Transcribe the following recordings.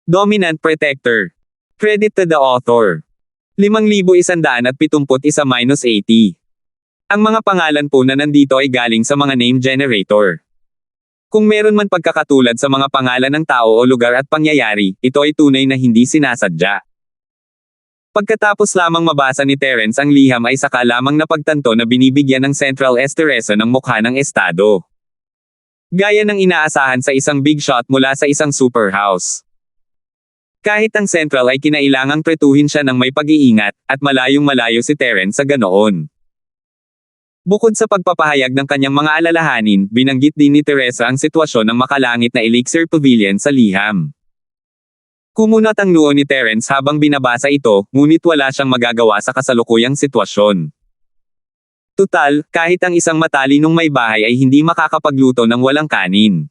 Dominant Protector. Credit to the author. 5,171-80. Ang mga pangalan po na nandito ay galing sa mga name generator. Kung meron man pagkakatulad sa mga pangalan ng tao o lugar at pangyayari, ito ay tunay na hindi sinasadya. Pagkatapos lamang mabasa ni Terence ang liham ay saka lamang napagtanto na binibigyan ng Central Teresa ng mukha ng estado. Gaya ng inaasahan sa isang big shot mula sa isang super house. Kahit ang Central ay kinailangang tretuhin siya ng may pag-iingat, at malayong-malayo si Terence sa ganoon. Bukod sa pagpapahayag ng kanyang mga alalahanin, binanggit din ni Teresa ang sitwasyon ng makalangit na Elixir Pavilion sa liham. Kumunat ang noo ni Terence habang binabasa ito, ngunit wala siyang magagawa sa kasalukuyang sitwasyon. Tutal, kahit ang isang matalinong may bahay ay hindi makakapagluto ng walang kanin.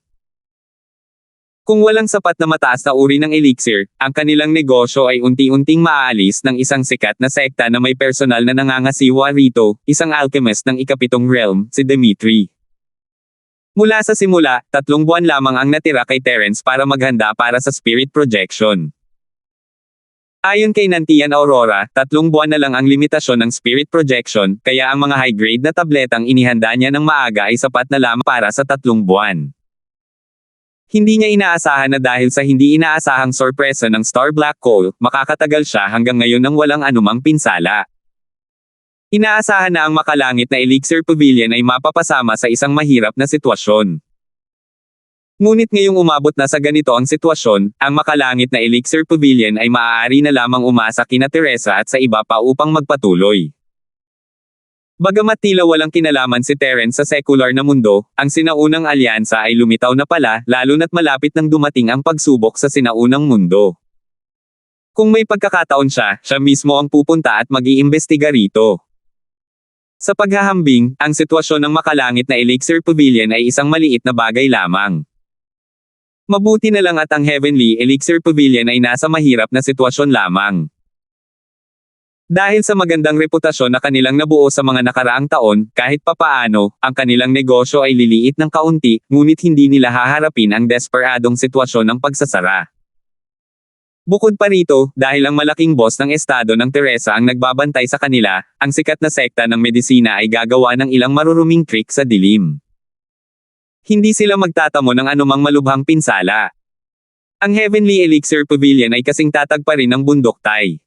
Kung walang sapat na mataas na uri ng elixir, ang kanilang negosyo ay unti-unting maaalis ng isang sikat na sekta na may personal na nangangasiwa rito, isang alchemist ng ikapitong realm, si Dimitri. Mula sa simula, 3 buwan lamang ang natira kay Terence para maghanda para sa spirit projection. Ayon kay Nantian Aurora, 3 buwan na lang ang limitasyon ng spirit projection, kaya ang mga high-grade na tabletang inihanda niya ng maaga ay sapat na lamang para sa 3 buwan. Hindi niya inaasahan na dahil sa hindi inaasahang sorpresa ng Star Black Hole, makakatagal siya hanggang ngayon nang walang anumang pinsala. Inaasahan na ang makalangit na Elixir Pavilion ay mapapasama sa isang mahirap na sitwasyon. Ngunit ngayong umabot na sa ganito ang sitwasyon, ang makalangit na Elixir Pavilion ay maaari na lamang umasa kina Teresa at sa iba pa upang magpatuloy. Bagamat tila walang kinalaman si Terence sa secular na mundo, ang sinaunang alyansa ay lumitaw na pala, lalo na't malapit nang dumating ang pagsubok sa sinaunang mundo. Kung may pagkakataon siya mismo ang pupunta at mag-iimbestiga rito. Sa paghahambing, ang sitwasyon ng makalangit na Elixir Pavilion ay isang maliit na bagay lamang. Mabuti na lang at ang Heavenly Elixir Pavilion ay nasa mahirap na sitwasyon lamang. Dahil sa magandang reputasyon na kanilang nabuo sa mga nakaraang taon, kahit papaano, ang kanilang negosyo ay liliit ng kaunti, ngunit hindi nila haharapin ang desperadong sitwasyon ng pagsasara. Bukod pa rito, dahil ang malaking boss ng estado ng Teresa ang nagbabantay sa kanila, ang sikat na sekta ng medisina ay gagawa ng ilang maruruming trick sa dilim. Hindi sila magtatamo ng anumang malubhang pinsala. Ang Heavenly Elixir Pavilion ay kasing tatag pa rin ng bundok tay.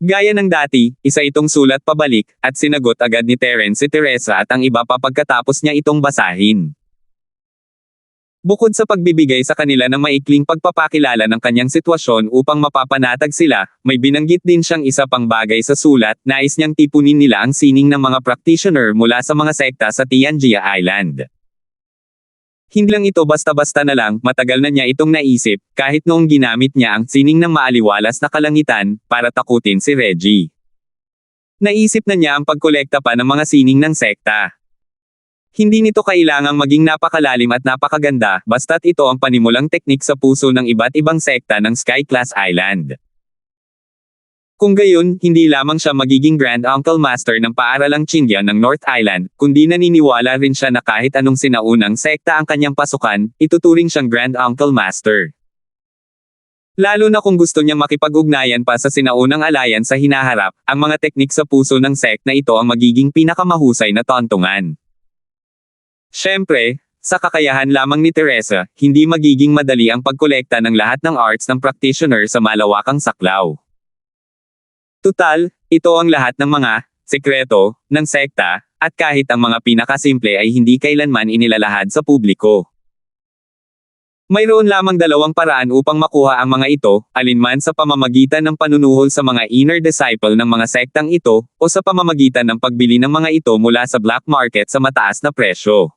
Gaya ng dati, isa itong sulat pabalik, at sinagot agad ni Terence si Teresa at ang iba pa pagkatapos niya itong basahin. Bukod sa pagbibigay sa kanila ng maikling pagpapakilala ng kanyang sitwasyon upang mapapanatag sila, may binanggit din siyang isa pang bagay sa sulat, nais niyang tipunin nila ang sining ng mga practitioner mula sa mga sekta sa Tianjia Island. Hindi lang ito basta-basta na lang, matagal na niya itong naisip, kahit noong ginamit niya ang sining ng maaliwalas na kalangitan, para takutin si Reggie. Naisip na niya ang pagkolekta pa ng mga sining ng sekta. Hindi nito kailangang maging napakalalim at napakaganda, basta't ito ang panimulang teknik sa puso ng iba't ibang sekta ng Sky Class Island. Kung gayon, hindi lamang siya magiging Grand Uncle Master ng paaralang Chindia ng North Island, kundi naniniwala rin siya na kahit anong sinaunang sekta ang kanyang pasukan, ituturing siyang Grand Uncle Master. Lalo na kung gusto niyang makipag-ugnayan pa sa sinaunang alliance sa hinaharap, ang mga teknik sa puso ng sect na ito ang magiging pinakamahusay na tontungan. Siyempre, sa kakayahan lamang ni Teresa, hindi magiging madali ang pagkolekta ng lahat ng arts ng practitioner sa malawakang saklaw. Tutal, ito ang lahat ng mga sekreto ng sekta, at kahit ang mga pinakasimple ay hindi kailanman inilalahad sa publiko. Mayroon lamang 2 paraan upang makuha ang mga ito, alinman sa pamamagitan ng panunuhol sa mga inner disciple ng mga sektang ito, o sa pamamagitan ng pagbili ng mga ito mula sa black market sa mataas na presyo.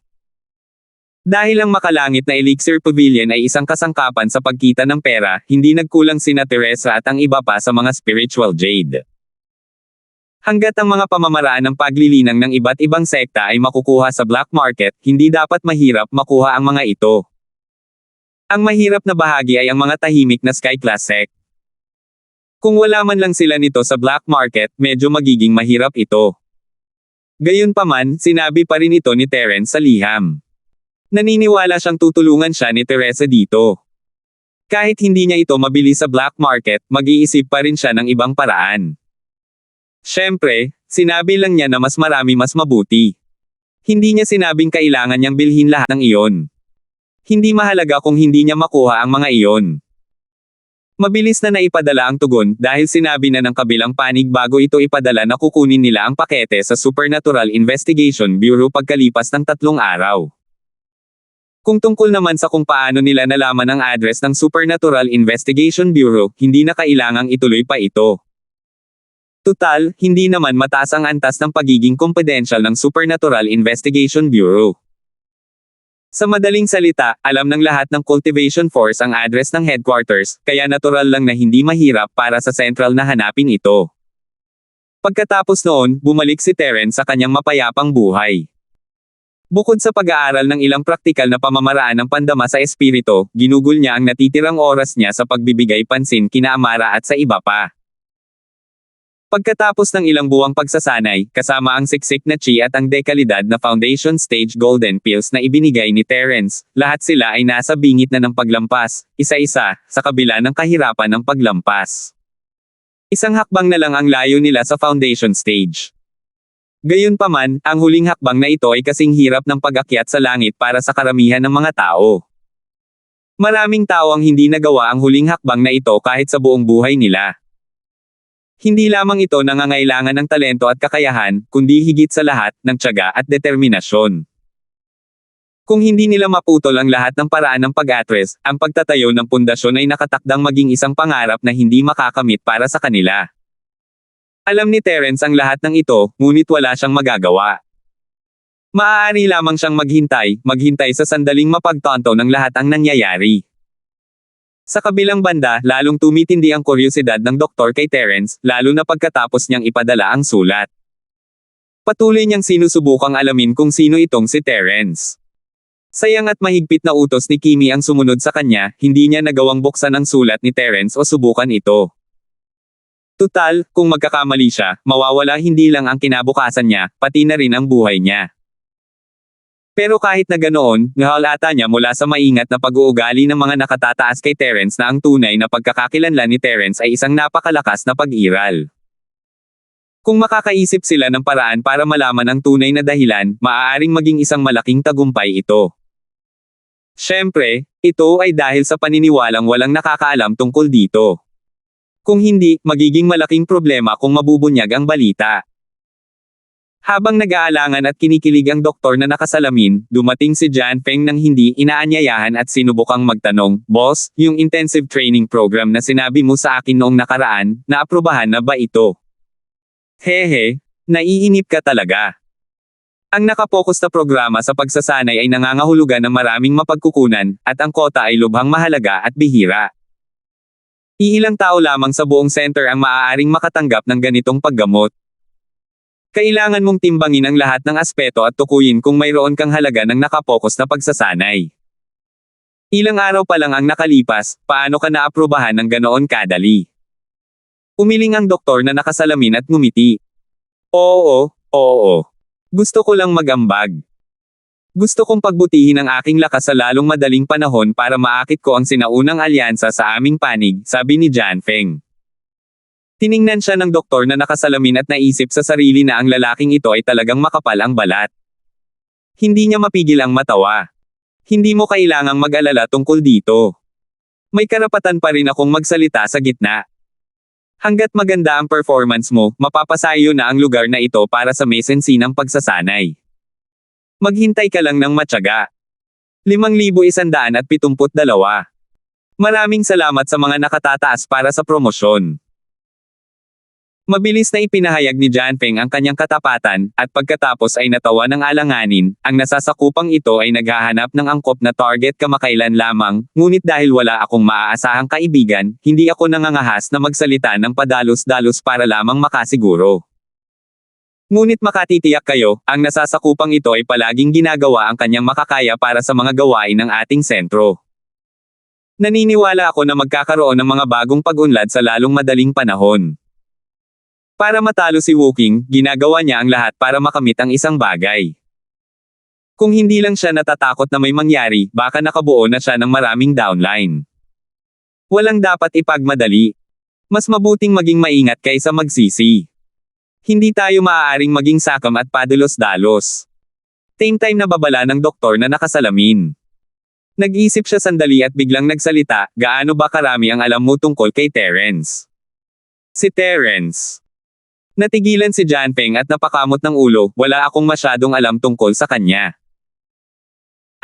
Dahil ang makalangit na Elixir Pavilion ay isang kasangkapan sa pagkita ng pera, hindi nagkulang sina Teresa at ang iba pa sa mga spiritual jade. Hanggat ang mga pamamaraan ng paglilinang ng iba't ibang sekta ay makukuha sa black market, hindi dapat mahirap makuha ang mga ito. Ang mahirap na bahagi ay ang mga tahimik na Sky Class sect. Kung wala man lang sila nito sa black market, medyo magiging mahirap ito. Gayunpaman, sinabi pa rin ito ni Terence sa liham. Naniniwala siyang tutulungan siya ni Teresa dito. Kahit hindi niya ito mabili sa black market, mag-iisip pa rin siya ng ibang paraan. Siyempre, sinabi lang niya na mas marami mas mabuti. Hindi niya sinabing kailangan niyang bilhin lahat ng iyon. Hindi mahalaga kung hindi niya makuha ang mga iyon. Mabilis na naipadala ang tugon dahil sinabi na ng kabilang panig bago ito ipadala na kukunin nila ang pakete sa Supernatural Investigation Bureau pagkalipas ng 3 araw. Kung tungkol naman sa kung paano nila nalaman ang address ng Supernatural Investigation Bureau, hindi na kailangang ituloy pa ito. Tutal, hindi naman mataas ang antas ng pagiging confidential ng Supernatural Investigation Bureau. Sa madaling salita, alam ng lahat ng Cultivation Force ang address ng headquarters, kaya natural lang na hindi mahirap para sa Central na hanapin ito. Pagkatapos noon, bumalik si Terrence sa kanyang mapayapang buhay. Bukod sa pag-aaral ng ilang praktikal na pamamaraan ng pandama sa espiritu, ginugol niya ang natitirang oras niya sa pagbibigay pansin kina Amara at sa iba pa. Pagkatapos ng ilang buwang pagsasanay, kasama ang siksik na chi at ang dekalidad na foundation stage golden pills na ibinigay ni Terrence, lahat sila ay nasa bingit na ng paglampas, isa-isa, sa kabila ng kahirapan ng paglampas. Isang hakbang na lang ang layo nila sa foundation stage. Gayunpaman, ang huling hakbang na ito ay kasing hirap ng pag-akyat sa langit para sa karamihan ng mga tao. Maraming tao ang hindi nagawa ang huling hakbang na ito kahit sa buong buhay nila. Hindi lamang ito nangangailangan ng talento at kakayahan, kundi higit sa lahat, ng tiyaga at determinasyon. Kung hindi nila maputol ang lahat ng paraan ng pag-atres, ang pagtatayo ng pundasyon ay nakatakdang maging isang pangarap na hindi makakamit para sa kanila. Alam ni Terrence ang lahat ng ito, ngunit wala siyang magagawa. Maaari lamang siyang maghintay sa sandaling mapagtanto ng lahat ang nangyayari. Sa kabilang banda, lalong tumitindi ang kuryosidad ng doktor kay Terrence, lalo na pagkatapos niyang ipadala ang sulat. Patuloy niyang sinusubukang alamin kung sino itong si Terrence. Sayang at mahigpit na utos ni Kimi ang sumunod sa kanya, hindi niya nagawang buksan ang sulat ni Terrence o subukan ito. Tutal, kung magkakamali siya, mawawala hindi lang ang kinabukasan niya, pati na rin ang buhay niya. Pero kahit na ganoon, nahalata niya mula sa maingat na pag-uugali ng mga nakatataas kay Terrence na ang tunay na pagkakakilanlan ni Terrence ay isang napakalakas na pag-iral. Kung makakaisip sila ng paraan para malaman ang tunay na dahilan, maaaring maging isang malaking tagumpay ito. Siyempre, ito ay dahil sa paniniwalang walang nakakaalam tungkol dito. Kung hindi, magiging malaking problema kung mabubunyag ang balita. Habang nag-aalangan at kinikilig ang doktor na nakasalamin, dumating si John Feng nang hindi inaanyayahan at sinubukang magtanong, "Boss, yung intensive training program na sinabi mo sa akin noong nakaraan, naaprubahan na ba ito?" Hehe, naiinip ka talaga. Ang nakapokus na programa sa pagsasanay ay nangangahulugan ng maraming mapagkukunan, at ang kota ay lubhang mahalaga at bihira. Iilang tao lamang sa buong center ang maaaring makatanggap ng ganitong paggamot. Kailangan mong timbangin ang lahat ng aspeto at tukuyin kung mayroon kang halaga ng nakapokus na pagsasanay. Ilang araw pa lang ang nakalipas, paano ka naaprubahan ng ganoon kadali? Umiling ang doktor na nakasalamin at ngumiti. Oo. Gusto ko lang magambag. Gusto kong pagbutihin ang aking lakas sa lalong madaling panahon para maakit ko ang sinaunang alyansa sa aming panig, sabi ni John Feng. Tiningnan siya ng doktor na nakasalamin at naisip sa sarili na ang lalaking ito ay talagang makapal ang balat. Hindi niya mapigil ang matawa. Hindi mo kailangang mag-alala tungkol dito. May karapatan pa rin akong magsalita sa gitna. Hanggat maganda ang performance mo, mapapasayo na ang lugar na ito para sa mesensinang pagsasanay. Maghintay ka lang ng matyaga. 5,172. Maraming salamat sa mga nakatataas para sa promosyon. Mabilis na ipinahayag ni John Feng ang kanyang katapatan, at pagkatapos ay natawa ng alanganin. Ang nasasakupang ito ay naghahanap ng angkop na target kamakailan lamang, ngunit dahil wala akong maaasahang kaibigan, hindi ako nangangahas na magsalita ng padalos-dalos para lamang makasiguro. Ngunit makatitiyak kayo, ang nasasakupang ito ay palaging ginagawa ang kanyang makakaya para sa mga gawain ng ating sentro. Naniniwala ako na magkakaroon ng mga bagong pag-unlad sa lalong madaling panahon. Para matalo si Woking, ginagawa niya ang lahat para makamit ang isang bagay. Kung hindi lang siya natatakot na may mangyari, baka nakabuo na siya ng maraming downline. Walang dapat ipagmadali. Mas mabuting maging maingat kaysa magsisi. Hindi tayo maaaring maging sakam at padalos-dalos. Same time na babala ng doktor na nakasalamin. Nag-isip siya sandali at biglang nagsalita, gaano ba karami ang alam mo tungkol kay Terence? Si Terence. Natigilan si John Peng at napakamot ng ulo, wala akong masyadong alam tungkol sa kanya.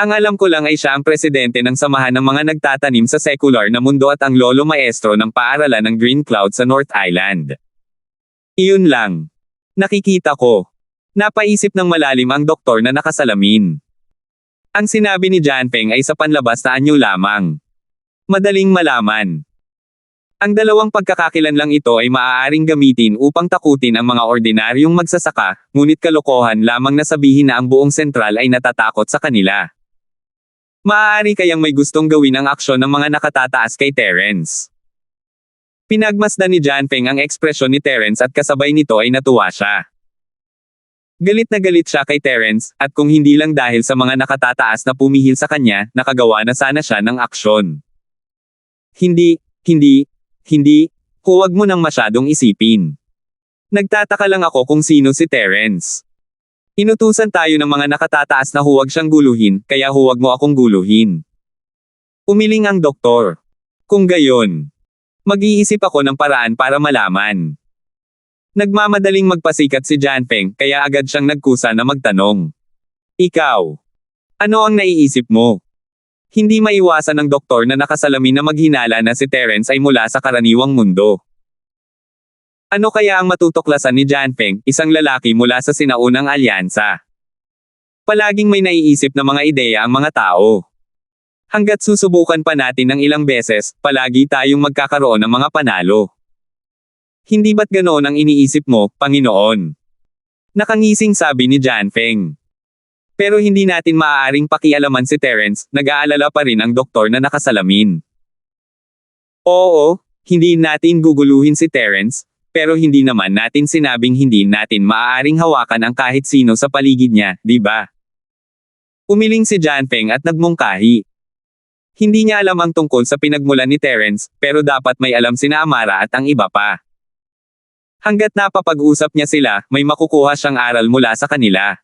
Ang alam ko lang ay siya ang presidente ng samahan ng mga nagtatanim sa sekular na mundo at ang lolo maestro ng paaralan ng Green Cloud sa North Island. Iyon lang. Nakikita ko. Napaisip ng malalim ang doktor na nakasalamin. Ang sinabi ni John Peng ay sa panlabas na anyo lamang. Madaling malaman. Ang dalawang pagkakakilanlang ito ay maaaring gamitin upang takutin ang mga ordinaryong magsasaka, ngunit kalokohan lamang na sabihin na ang buong sentral ay natatakot sa kanila. Maaari kayang may gustong gawin ang aksyon ng mga nakatataas kay Terence. Pinagmasdan ni John Peng ang ekspresyon ni Terence at kasabay nito ay natuwa siya. Galit na galit siya kay Terence, at kung hindi lang dahil sa mga nakatataas na pumihil sa kanya, nakagawa na sana siya ng aksyon. Hindi, huwag mo nang masyadong isipin. Nagtataka lang ako kung sino si Terence. Inutusan tayo ng mga nakatataas na huwag siyang guluhin, kaya huwag mo akong guluhin. Umiling ang doktor. Kung gayon, mag-iisip ako ng paraan para malaman. Nagmamadaling magpasikat si John Peng, kaya agad siyang nagkusa na magtanong. Ikaw, ano ang naiisip mo? Hindi maiwasan ng doktor na nakasalamin na maghinala na si Terence ay mula sa karaniwang mundo. Ano kaya ang matutuklasan ni John Peng, isang lalaki mula sa sinaunang alyansa? Palaging may naiisip na mga ideya ang mga tao. Hanggat susubukan pa natin ng ilang beses, palagi tayong magkakaroon ng mga panalo. Hindi ba't ganoon ang iniisip mo, Panginoon? Nakangising sabi ni John Peng. Pero hindi natin maaaring pakialaman si Terence, nag-aalala pa rin ang doktor na nakasalamin. Oo, hindi natin guguluhin si Terence, pero hindi naman natin sinabing hindi natin maaaring hawakan ang kahit sino sa paligid niya, di ba? Umiling si John Peng at nagmungkahi. Hindi niya alam ang tungkol sa pinagmulan ni Terence, pero dapat may alam sina Amara at ang iba pa. Hanggat napapag-usap niya sila, may makukuha siyang aral mula sa kanila.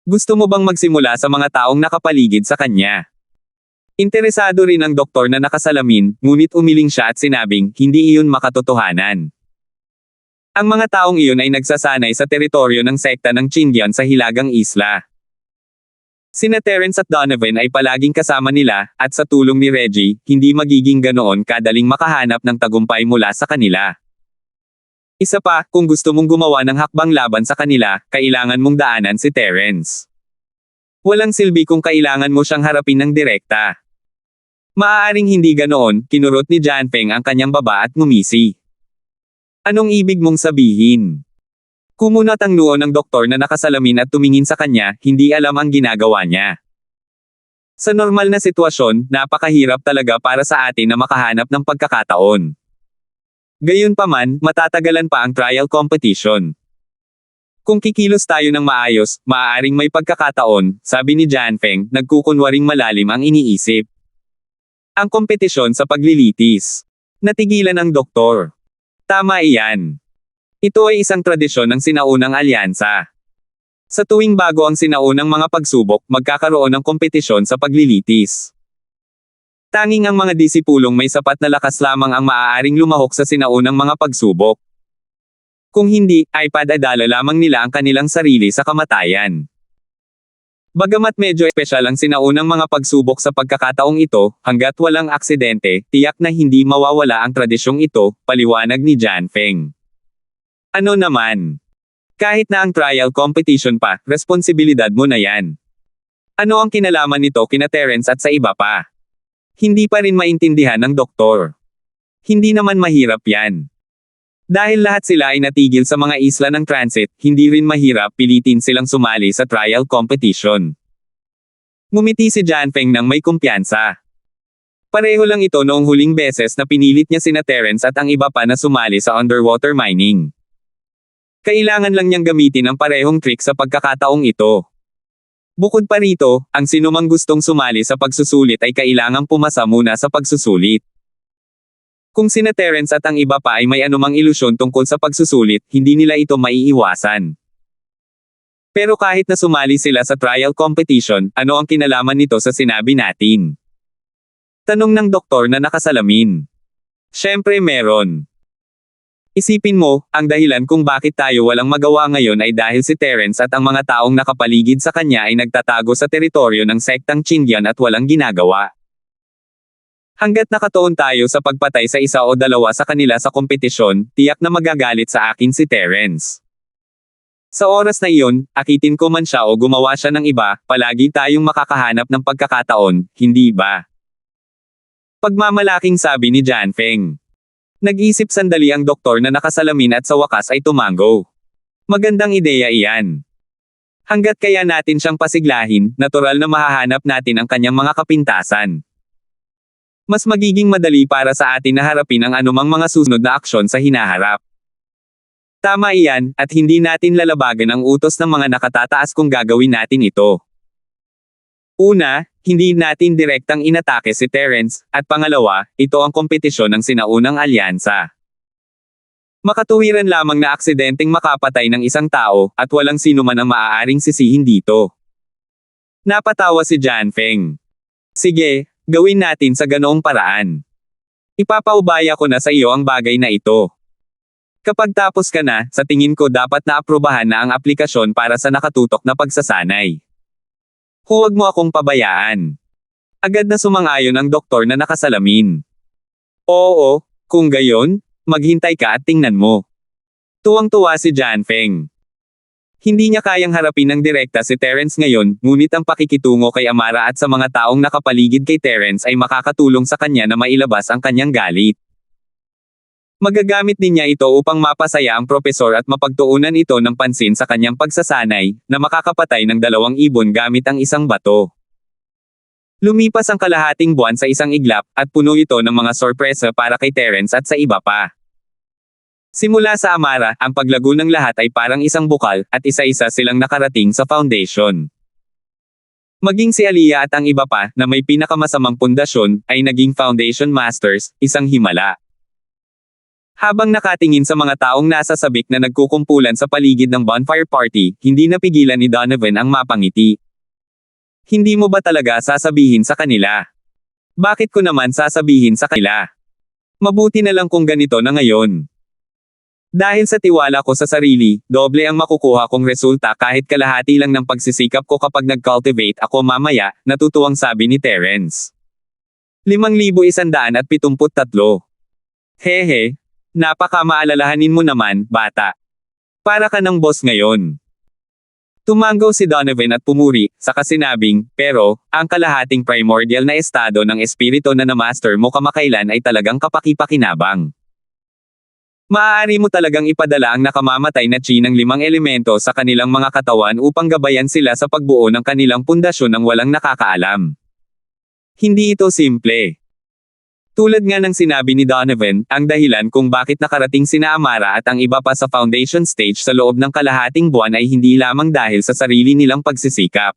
Gusto mo bang magsimula sa mga taong nakapaligid sa kanya? Interesado rin ang doktor na nakasalamin, ngunit umiling siya at sinabing, hindi iyon makatotohanan. Ang mga taong iyon ay nagsasanay sa teritoryo ng sekta ng Chindian sa Hilagang Isla. Sina Terence at Donovan ay palaging kasama nila, at sa tulong ni Reggie, hindi magiging ganoon kadaling makahanap ng tagumpay mula sa kanila. Isa pa, kung gusto mong gumawa ng hakbang laban sa kanila, kailangan mong daanan si Terence. Walang silbi kung kailangan mo siyang harapin ng direkta. Maaaring hindi ganoon, kinurot ni John Peng ang kanyang baba at ngumisi. Anong ibig mong sabihin? Kumunat ang noo ng doktor na nakasalamin at tumingin sa kanya, hindi alam ang ginagawa niya. Sa normal na sitwasyon, napakahirap talaga para sa atin na makahanap ng pagkakataon. Gayunpaman, matatagalan pa ang trial competition. Kung kikilos tayo ng maayos, maaaring may pagkakataon, sabi ni John Peng, nagkukunwaring malalim ang iniisip. Ang kompetisyon sa paglilitis. Natigilan ang doktor. Tama iyan. Ito ay isang tradisyon ng sinaunang alyansa. Sa tuwing bago ang sinaunang mga pagsubok, magkakaroon ng kompetisyon sa paglilitis. Tanging ang mga disipulong may sapat na lakas lamang ang maaaring lumahok sa sinaunang mga pagsubok. Kung hindi, ay padadala lamang nila ang kanilang sarili sa kamatayan. Bagamat medyo espesyal ang sinaunang mga pagsubok sa pagkakataong ito, hanggat walang aksidente, tiyak na hindi mawawala ang tradisyong ito, paliwanag ni John Peng. Ano naman? Kahit na ang trial competition pa, responsibilidad mo na yan. Ano ang kinalaman nito kina Terence at sa iba pa? Hindi pa rin maintindihan ng doktor. Hindi naman mahirap yan. Dahil lahat sila ay natigil sa mga isla ng transit, hindi rin mahirap pilitin silang sumali sa trial competition. Ngumiti si John Peng nang may kumpiyansa. Pareho lang ito noong huling beses na pinilit niya sina Terence at ang iba pa na sumali sa underwater mining. Kailangan lang niyang gamitin ang parehong trick sa pagkakataong ito. Bukod pa rito, ang sinumang gustong sumali sa pagsusulit ay kailangang pumasa muna sa pagsusulit. Kung sina Terence at ang iba pa ay may anumang ilusyon tungkol sa pagsusulit, hindi nila ito maiiwasan. Pero kahit na sumali sila sa trial competition, ano ang kinalaman nito sa sinabi natin? Tanong ng doktor na nakasalamin. Siyempre meron. Isipin mo, ang dahilan kung bakit tayo walang magawa ngayon ay dahil si Terence at ang mga taong nakapaligid sa kanya ay nagtatago sa teritoryo ng sektang Qingyan at walang ginagawa. Hanggat nakatuon tayo sa pagpatay sa isa o dalawa sa kanila sa kompetisyon, tiyak na magagalit sa akin si Terence. Sa oras na iyon, akitin ko man siya o gumawa siya ng iba, palagi tayong makakahanap ng pagkakataon, hindi ba? Pagmamalaking sabi ni Jianfeng. Nag-isip sandali ang doktor na nakasalamin at sa wakas ay tumango. Magandang ideya iyan. Hanggat kaya natin siyang pasiglahin, natural na mahahanap natin ang kanyang mga kapintasan. Mas magiging madali para sa atin na harapin ang anumang mga susunod na aksyon sa hinaharap. Tama iyan, at hindi natin lalabagan ang utos ng mga nakatataas kung gagawin natin ito. Una, hindi natin direktang inatake si Terence, at pangalawa, ito ang kompetisyon ng sinaunang alyansa. Makatuwiran lamang na aksidenteng makapatay ng isang tao, at walang sino man ang maaaring sisihin dito. Napatawa si Jianfeng. Sige, gawin natin sa ganoong paraan. Ipapaubaya ko na sa iyo ang bagay na ito. Kapag tapos ka na, sa tingin ko dapat na aprobahan na ang aplikasyon para sa nakatutok na pagsasanay. Huwag mo akong pabayaan. Agad na sumang-ayon ang doktor na nakasalamin. Oo, kung gayon, maghintay ka at tingnan mo. Tuwang-tuwa si Jianfeng. Hindi niya kayang harapin ng direkta si Terence ngayon, ngunit ang pakikitungo kay Amara at sa mga taong nakapaligid kay Terence ay makakatulong sa kanya na mailabas ang kanyang galit. Magagamit din niya ito upang mapasaya ang propesor at mapagtuunan ito ng pansin sa kanyang pagsasanay, na makakapatay ng 2 ibon gamit ang isang bato. Lumipas ang kalahating buwan sa isang iglap, at puno ito ng mga sorpresa para kay Terence at sa iba pa. Simula sa Amara, ang paglago ng lahat ay parang isang bukal, at isa-isa silang nakarating sa foundation. Maging si Aliyah at ang iba pa, na may pinakamasamang pundasyon, ay naging foundation masters, isang himala. Habang nakatingin sa mga taong nasa sabik na nagkukumpulan sa paligid ng bonfire party, hindi napigilan ni Donovan ang mapangiti. Hindi mo ba talaga sasabihin sa kanila? Bakit ko naman sasabihin sa kanila? Mabuti na lang kung ganito na ngayon. Dahil sa tiwala ko sa sarili, doble ang makukuha kong resulta kahit kalahati lang ng pagsisikap ko kapag nag-cultivate ako mamaya, natutuwang sabi ni Terence. 5,173. Hehe, napaka-maalalahanin mo naman, bata. Para ka ng boss ngayon. Tumango si Donovan at pumuri, saka sinabing, pero, ang kalahating primordial na estado ng espiritu na na-master mo kamakailan ay talagang kapaki-pakinabang. Maaari mo talagang ipadala ang nakamamatay na chi ng 5 elemento sa kanilang mga katawan upang gabayan sila sa pagbuo ng kanilang pundasyon ng walang nakakaalam. Hindi ito simple. Tulad nga ng sinabi ni Donovan, ang dahilan kung bakit nakarating sina Amara at ang iba pa sa foundation stage sa loob ng kalahating buwan ay hindi lamang dahil sa sarili nilang pagsisikap.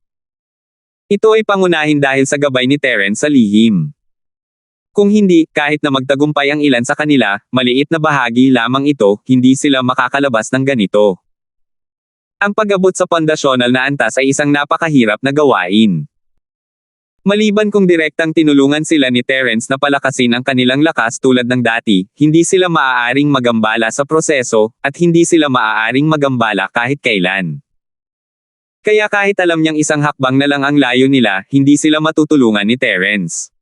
Ito ay pangunahin dahil sa gabay ni Terence sa lihim. Kung hindi, kahit na magtagumpay ang ilan sa kanila, maliit na bahagi lamang ito, hindi sila makakalabas ng ganito. Ang pag-abot sa pondasyonal na antas ay isang napakahirap na gawain. Maliban kung direktang tinulungan sila ni Terence na palakasin ang kanilang lakas tulad ng dati, hindi sila maaaring magambala sa proseso, at hindi sila maaaring magambala kahit kailan. Kaya kahit alam niyang isang hakbang na lang ang layo nila, hindi sila matutulungan ni Terence.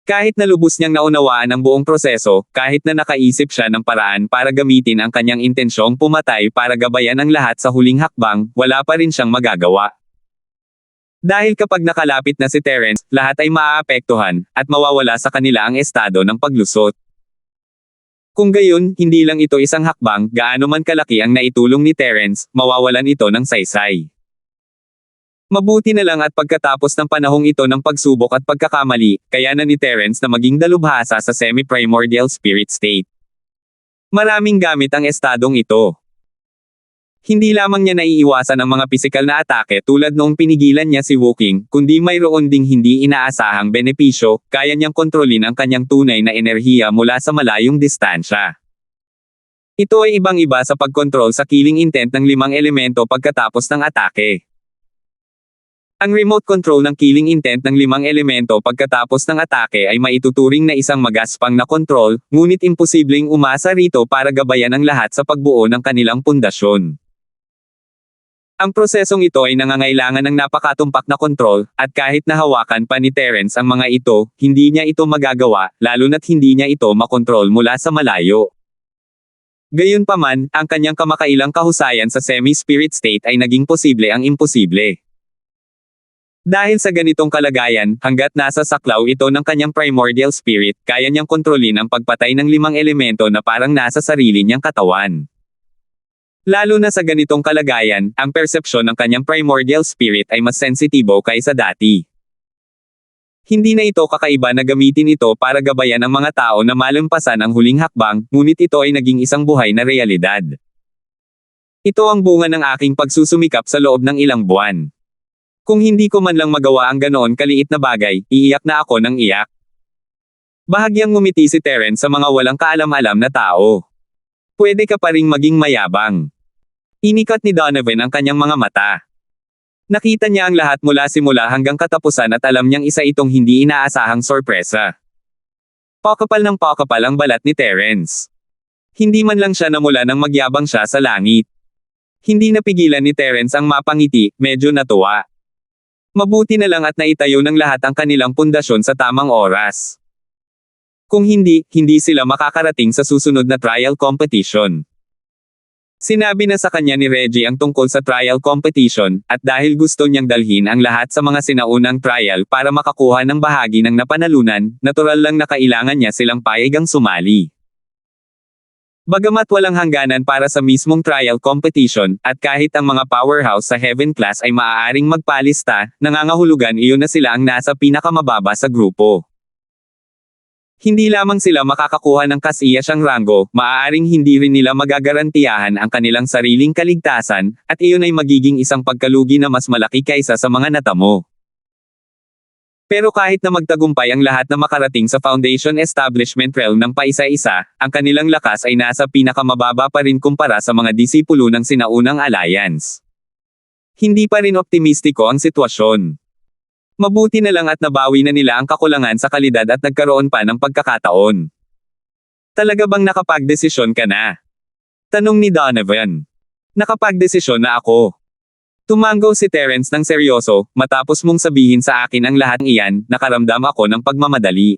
Kahit na lubos niyang naunawaan ang buong proseso, kahit na nakaisip siya ng paraan para gamitin ang kanyang intensyong pumatay para gabayan ang lahat sa huling hakbang, wala pa rin siyang magagawa. Dahil kapag nakalapit na si Terence, lahat ay maaapektuhan, at mawawala sa kanila ang estado ng paglusot. Kung gayon, hindi lang ito isang hakbang, gaano man kalaki ang naitulong ni Terence, mawawalan ito ng saysay. Mabuti na lang at pagkatapos ng panahong ito ng pagsubok at pagkakamali, kaya na ni Terence na maging dalubhasa sa semi-primordial spirit state. Maraming gamit ang estadong ito. Hindi lamang niya naiiwasan ang mga pisikal na atake tulad noong pinigilan niya si Woking, kundi mayroon ding hindi inaasahang benepisyo, kaya niyang kontrolin ang kanyang tunay na enerhiya mula sa malayong distansya. Ito ay ibang-iba sa pagkontrol sa killing intent ng 5 elemento pagkatapos ng atake. Ang remote control ng killing intent ng 5 elemento pagkatapos ng atake ay maituturing na isang magaspang na kontrol, ngunit imposibleng umasa rito para gabayan ang lahat sa pagbuo ng kanilang pundasyon. Ang prosesong ito ay nangangailangan ng napakatumpak na kontrol, at kahit nahawakan pa ni Terence ang mga ito, hindi niya ito magagawa, lalo na't hindi niya ito makontrol mula sa malayo. Gayunpaman, ang kanyang kamakailang kahusayan sa semi-spirit state ay naging posible ang imposible. Dahil sa ganitong kalagayan, hanggat nasa saklaw ito ng kanyang primordial spirit, kaya niyang kontrolin ang pagpatay ng 5 elemento na parang nasa sarili niyang katawan. Lalo na sa ganitong kalagayan, ang persepsyon ng kanyang primordial spirit ay mas sensitibo kaysa dati. Hindi na ito kakaiba na gamitin ito para gabayan ang mga tao na malampasan ang huling hakbang, ngunit ito ay naging isang buhay na realidad. Ito ang bunga ng aking pagsusumikap sa loob ng ilang buwan. Kung hindi ko man lang magawa ang ganoon kaliit na bagay, iiyak na ako ng iyak. Bahagyang ngumiti si Terence sa mga walang kaalam-alam na tao. Pwede ka pa ring maging mayabang. Inikat ni Donovan ang kanyang mga mata. Nakita niya ang lahat mula simula hanggang katapusan at alam niyang isa itong hindi inaasahang sorpresa. Pakapal ng pakapal ang balat ni Terence. Hindi man lang siya namula nang magyabang siya sa langit. Hindi napigilan ni Terence ang mapangiti, medyo natuwa. Mabuti na lang at naitayo ng lahat ang kanilang pundasyon sa tamang oras. Kung hindi, hindi sila makakarating sa susunod na trial competition. Sinabi na sa kanya ni Reggie ang tungkol sa trial competition, at dahil gusto niyang dalhin ang lahat sa mga sinaunang trial para makakuha ng bahagi ng napanalunan, natural lang na kailangan niya silang payagang sumali. Bagamat walang hangganan para sa mismong trial competition, at kahit ang mga powerhouse sa Heaven class ay maaaring magpalista, nangangahulugan iyon na sila ang nasa pinakamababa sa grupo. Hindi lamang sila makakakuha ng kasiyasyang ranggo, maaaring hindi rin nila magagarantiyahan ang kanilang sariling kaligtasan, at iyon ay magiging isang pagkalugi na mas malaki kaysa sa mga natamo. Pero kahit na magtagumpay ang lahat na makarating sa Foundation Establishment Realm ng paisa-isa, ang kanilang lakas ay nasa pinakamababa pa rin kumpara sa mga disipulo ng sinaunang alliance. Hindi pa rin optimistiko ang sitwasyon. Mabuti na lang at nabawi na nila ang kakulangan sa kalidad at nagkaroon pa ng pagkakataon. Talaga bang nakapagdesisyon ka na? Tanong ni Donovan. Nakapagdesisyon na ako. Tumango si Terence ng seryoso, matapos mong sabihin sa akin ang lahat iyan, nakaramdam ako ng pagmamadali.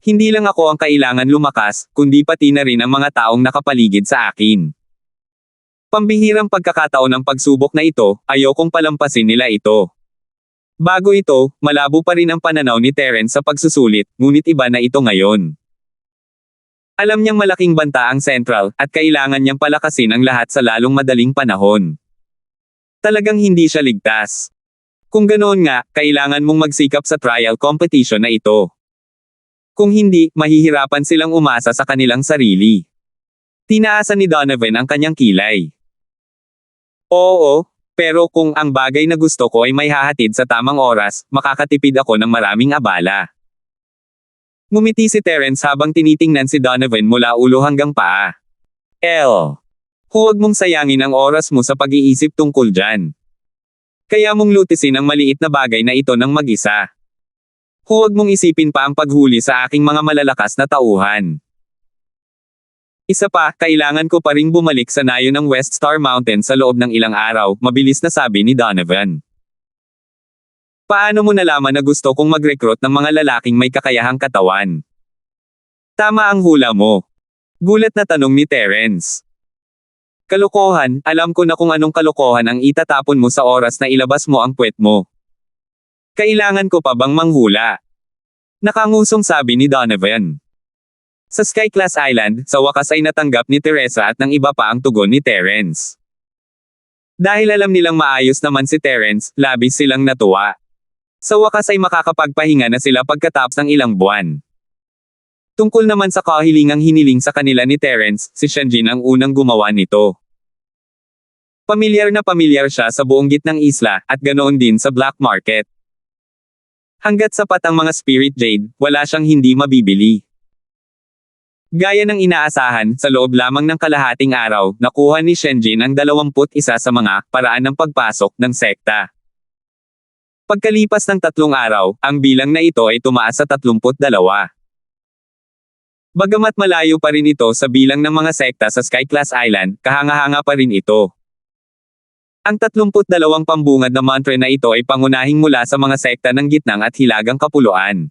Hindi lang ako ang kailangan lumakas, kundi pati na rin ang mga taong nakapaligid sa akin. Pambihirang pagkakataon ng pagsubok na ito, ayokong palampasin nila ito. Bago ito, malabo pa rin ang pananaw ni Terence sa pagsusulit, ngunit iba na ito ngayon. Alam niyang malaking banta ang Central, at kailangan niyang palakasin ang lahat sa lalong madaling panahon. Talagang hindi siya ligtas. Kung ganoon nga, kailangan mong magsikap sa trial competition na ito. Kung hindi, mahihirapan silang umasa sa kanilang sarili. Tinaasan ni Donovan ang kanyang kilay. Oo. Pero kung ang bagay na gusto ko ay may hahatid sa tamang oras, makakatipid ako ng maraming abala. Ngumiti si Terence habang tinitingnan si Donovan mula ulo hanggang paa. Huwag mong sayangin ang oras mo sa pag-iisip tungkol dyan. Kaya mong lutisin ang maliit na bagay na ito ng mag-isa. Huwag mong isipin pa ang paghuli sa aking mga malalakas na tauhan. Isa pa, kailangan ko pa ring bumalik sa nayo ng West Star Mountain sa loob ng ilang araw, mabilis na sabi ni Donovan. Paano mo nalaman na gusto kong mag-recruit ng mga lalaking may kakayahang katawan? Tama ang hula mo. Gulat na tanong ni Terence. Kalokohan, alam ko na kung anong kalokohan ang itatapon mo sa oras na ilabas mo ang puwet mo. Kailangan ko pa bang manghula? Nakangusong sabi ni Donovan. Sa Sky Class Island, sa wakas ay natanggap ni Teresa at ng iba pa ang tugon ni Terence. Dahil alam nilang maayos naman si Terence, labis silang natuwa. Sa wakas ay makakapagpahinga na sila pagkatapos ng ilang buwan. Tungkol naman sa kahilingang hiniling sa kanila ni Terence, si Shanjin ang unang gumawa nito. Pamilyar siya sa buong gitnang isla, at ganoon din sa black market. Hanggat sapat ang mga spirit jade, wala siyang hindi mabibili. Gaya ng inaasahan, sa loob lamang ng kalahating araw, nakuha ni Shenjin ang 21 sa mga paraan ng pagpasok ng sekta. Pagkalipas ng 3 araw, ang bilang na ito ay tumaas sa 32. Bagamat malayo pa rin ito sa bilang ng mga sekta sa Skyclass Island, kahanga-hanga pa rin ito. Ang 32 pambungad na mantra na ito ay pangunahing mula sa mga sekta ng Gitnang at Hilagang Kapuluan.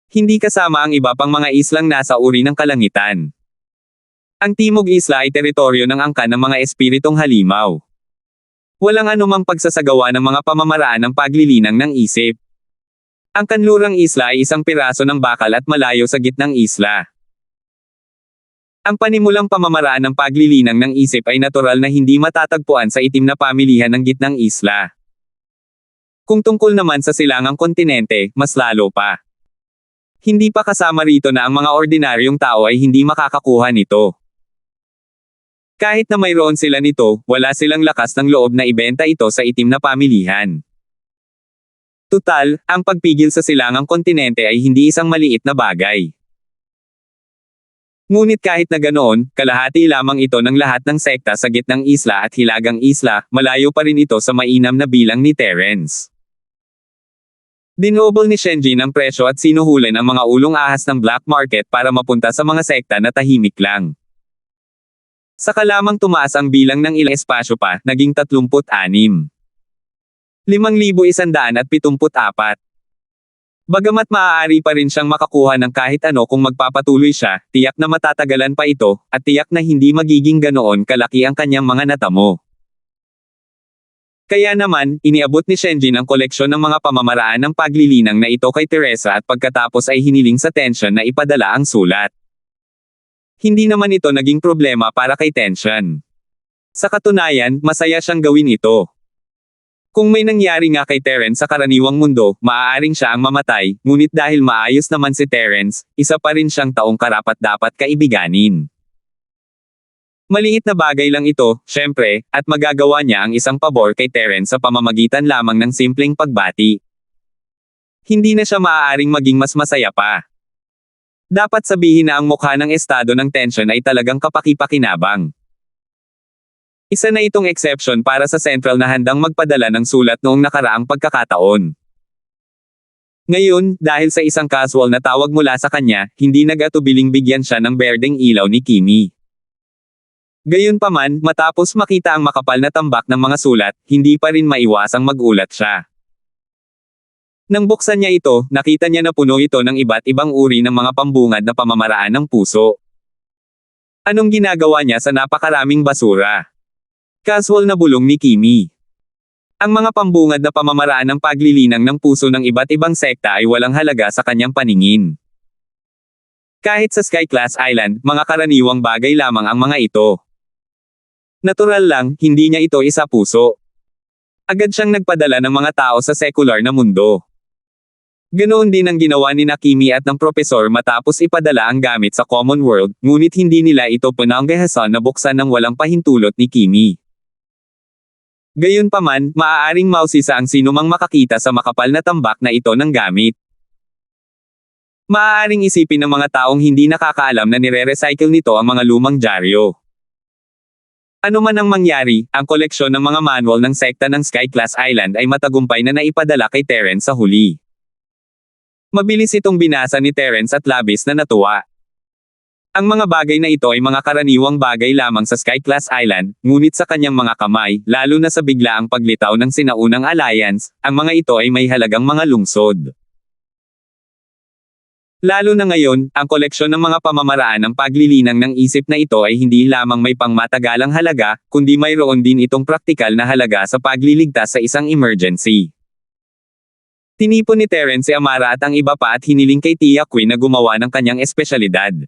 Hindi kasama ang iba pang mga islang nasa uri ng kalangitan. Ang Timog Isla ay teritoryo ng angkan ng mga espiritong halimaw. Walang anumang pagsasagawa ng mga pamamaraan ng paglilinang ng isip. Ang Kanlurang Isla ay isang piraso ng bakal at malayo sa gitnang isla. Ang panimulang pamamaraan ng paglilinang ng isip ay natural na hindi matatagpuan sa itim na pamilihan ng gitnang isla. Kung tungkol naman sa silangang kontinente, mas lalo pa. Hindi pa kasama rito na ang mga ordinaryong tao ay hindi makakakuha nito. Kahit na mayroon sila nito, wala silang lakas ng loob na ibenta ito sa itim na pamilihan. Tutal, ang pagpigil sa silangang kontinente ay hindi isang maliit na bagay. Ngunit kahit na ganoon, kalahati lamang ito ng lahat ng sekta sa gitnang isla at hilagang isla, malayo pa rin ito sa mainam na bilang ni Terence. Dinobol ni Shenjin ang presyo at sinuhulan ang mga ulong ahas ng black market para mapunta sa mga sekta na tahimik lang. Saka lamang tumaas ang bilang ng ilang espasyo pa, naging 36. 5,174. Bagamat maaari pa rin siyang makakuha ng kahit ano kung magpapatuloy siya, tiyak na matatagalan pa ito, at tiyak na hindi magiging ganoon kalaki ang kanyang mga natamo. Kaya naman, iniabot ni Shenjin ang koleksyon ng mga pamamaraan ng paglilinang na ito kay Teresa at pagkatapos ay hiniling sa Tension na ipadala ang sulat. Hindi naman ito naging problema para kay Tension. Sa katunayan, masaya siyang gawin ito. Kung may nangyari nga kay Terence sa karaniwang mundo, maaaring siya ang mamatay, ngunit dahil maayos naman si Terence, isa pa rin siyang taong karapat-dapat kaibiganin. Maliit na bagay lang ito, syempre, at magagawa niya ang isang pabor kay Terence sa pamamagitan lamang ng simpleng pagbati. Hindi na siya maaaring maging mas masaya pa. Dapat sabihin na ang mukha ng estado ng Tension ay talagang kapaki-pakinabang. Isa na itong exception para sa Central na handang magpadala ng sulat noong nakaraang pagkakataon. Ngayon, dahil sa isang casual na tawag mula sa kanya, hindi nag-atubiling bigyan siya ng berdeng ilaw ni Kimi. Gayunpaman, matapos makita ang makapal na tambak ng mga sulat, hindi pa rin maiwasang magulat siya. Nang buksan niya ito, nakita niya na puno ito ng iba't ibang uri ng mga pambungad na pamamaraan ng puso. Anong ginagawa niya sa napakaraming basura? Casual na bulong ni Kimi. Ang mga pambungad na pamamaraan ng paglilinang ng puso ng iba't ibang sekta ay walang halaga sa kanyang paningin. Kahit sa Skyclass Island, mga karaniwang bagay lamang ang mga ito. Natural lang, hindi niya ito isa puso. Agad siyang nagpadala ng mga tao sa sekular na mundo. Ganoon din ang ginawa ni Kimi at ng propesor matapos ipadala ang gamit sa Common World, ngunit hindi nila ito pinanggahasan na buksan ng walang pahintulot ni Kimi. Gayunpaman, maaaring mausisa ang sinumang makakita sa makapal na tambak na ito ng gamit. Maaaring isipin ng mga taong hindi nakakaalam na nire-recycle nito ang mga lumang dyaryo. Ano man ang mangyari, ang koleksyon ng mga manual ng sekta ng Skyclass Island ay matagumpay na naipadala kay Terence sa huli. Mabilis itong binasa ni Terence at labis na natuwa. Ang mga bagay na ito ay mga karaniwang bagay lamang sa Skyclass Island, ngunit sa kanyang mga kamay, lalo na sa biglaang paglitaw ng sinaunang alliance, ang mga ito ay may halagang mga lungsod. Lalo na ngayon, ang koleksyon ng mga pamamaraan ng paglilinang ng isip na ito ay hindi lamang may pangmatagalang halaga, kundi mayroon din itong praktikal na halaga sa pagliligtas sa isang emergency. Tinipon ni Terence si Amara at ang iba pa at hiniling kay Tia Queen na gumawa ng kanyang espesyalidad.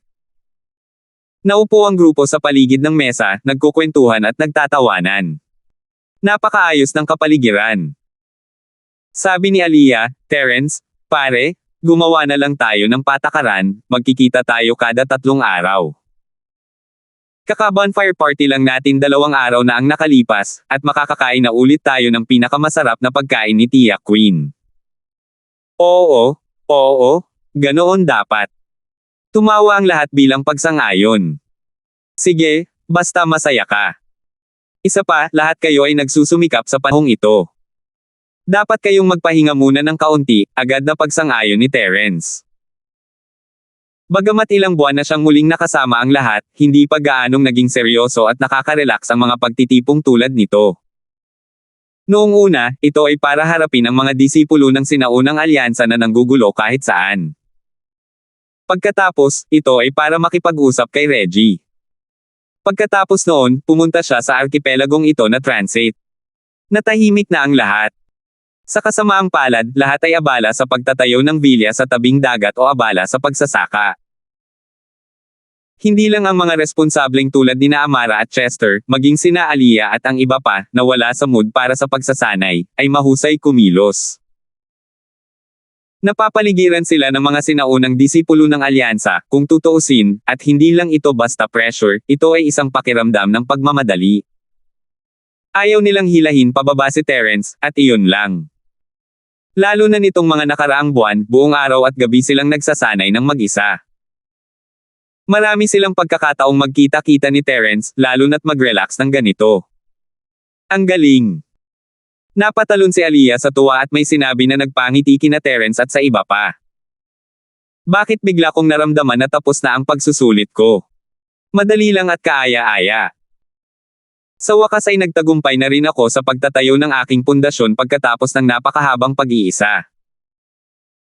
Naupo ang grupo sa paligid ng mesa, nagkukwentuhan at nagtatawanan. Napakaayos ng kapaligiran. Sabi ni Aliyah, Terence, pare, gumawa na lang tayo ng patakaran, magkikita tayo kada 3 araw. Kaka-bonfire party lang natin 2 araw na ang nakalipas, at makakakain na ulit tayo ng pinakamasarap na pagkain ni Tia Queen. Oo, oo, ganoon dapat. Tumawa ang lahat bilang pagsang-ayon. Sige, basta masaya ka. Isa pa, lahat kayo ay nagsusumikap sa panahong ito. Dapat kayong magpahinga muna ng kaunti, agad na pagsang-ayon ni Terence. Bagamat ilang buwan na siyang muling nakasama ang lahat, hindi pa gaanong naging seryoso at nakaka-relax ang mga pagtitipong tulad nito. Noong una, ito ay para harapin ang mga disipulo ng sinaunang alyansa na nanggugulo kahit saan. Pagkatapos, ito ay para makipag-usap kay Reggie. Pagkatapos noon, pumunta siya sa arkipelagong ito na transit. Natahimik na ang lahat. Sa kasamaang palad, lahat ay abala sa pagtatayo ng bilya sa tabing dagat o abala sa pagsasaka. Hindi lang ang mga responsableng tulad ni Amara at Chester, maging sina Aliyah at ang iba pa, na wala sa mood para sa pagsasanay, ay mahusay kumilos. Napapaligiran sila ng mga sinaunang disipulo ng alyansa, kung tutuusin, at hindi lang ito basta pressure, ito ay isang pakiramdam ng pagmamadali. Ayaw nilang hilahin pababa si Terence, at iyon lang. Lalo na nitong mga nakaraang buwan, buong araw at gabi silang nagsasanay ng mag-isa. Marami silang pagkakataong magkita-kita ni Terence, lalo na't mag-relax ng ganito. Ang galing! Napatalon si Aliyah sa tuwa at may sinabi na nagpangiti kina Terence at sa iba pa. Bakit bigla kong naramdaman na tapos na ang pagsusulit ko? Madali lang at kaaya-aya. Sa wakas ay nagtagumpay na rin ako sa pagtatayo ng aking pundasyon pagkatapos ng napakahabang pag-iisa.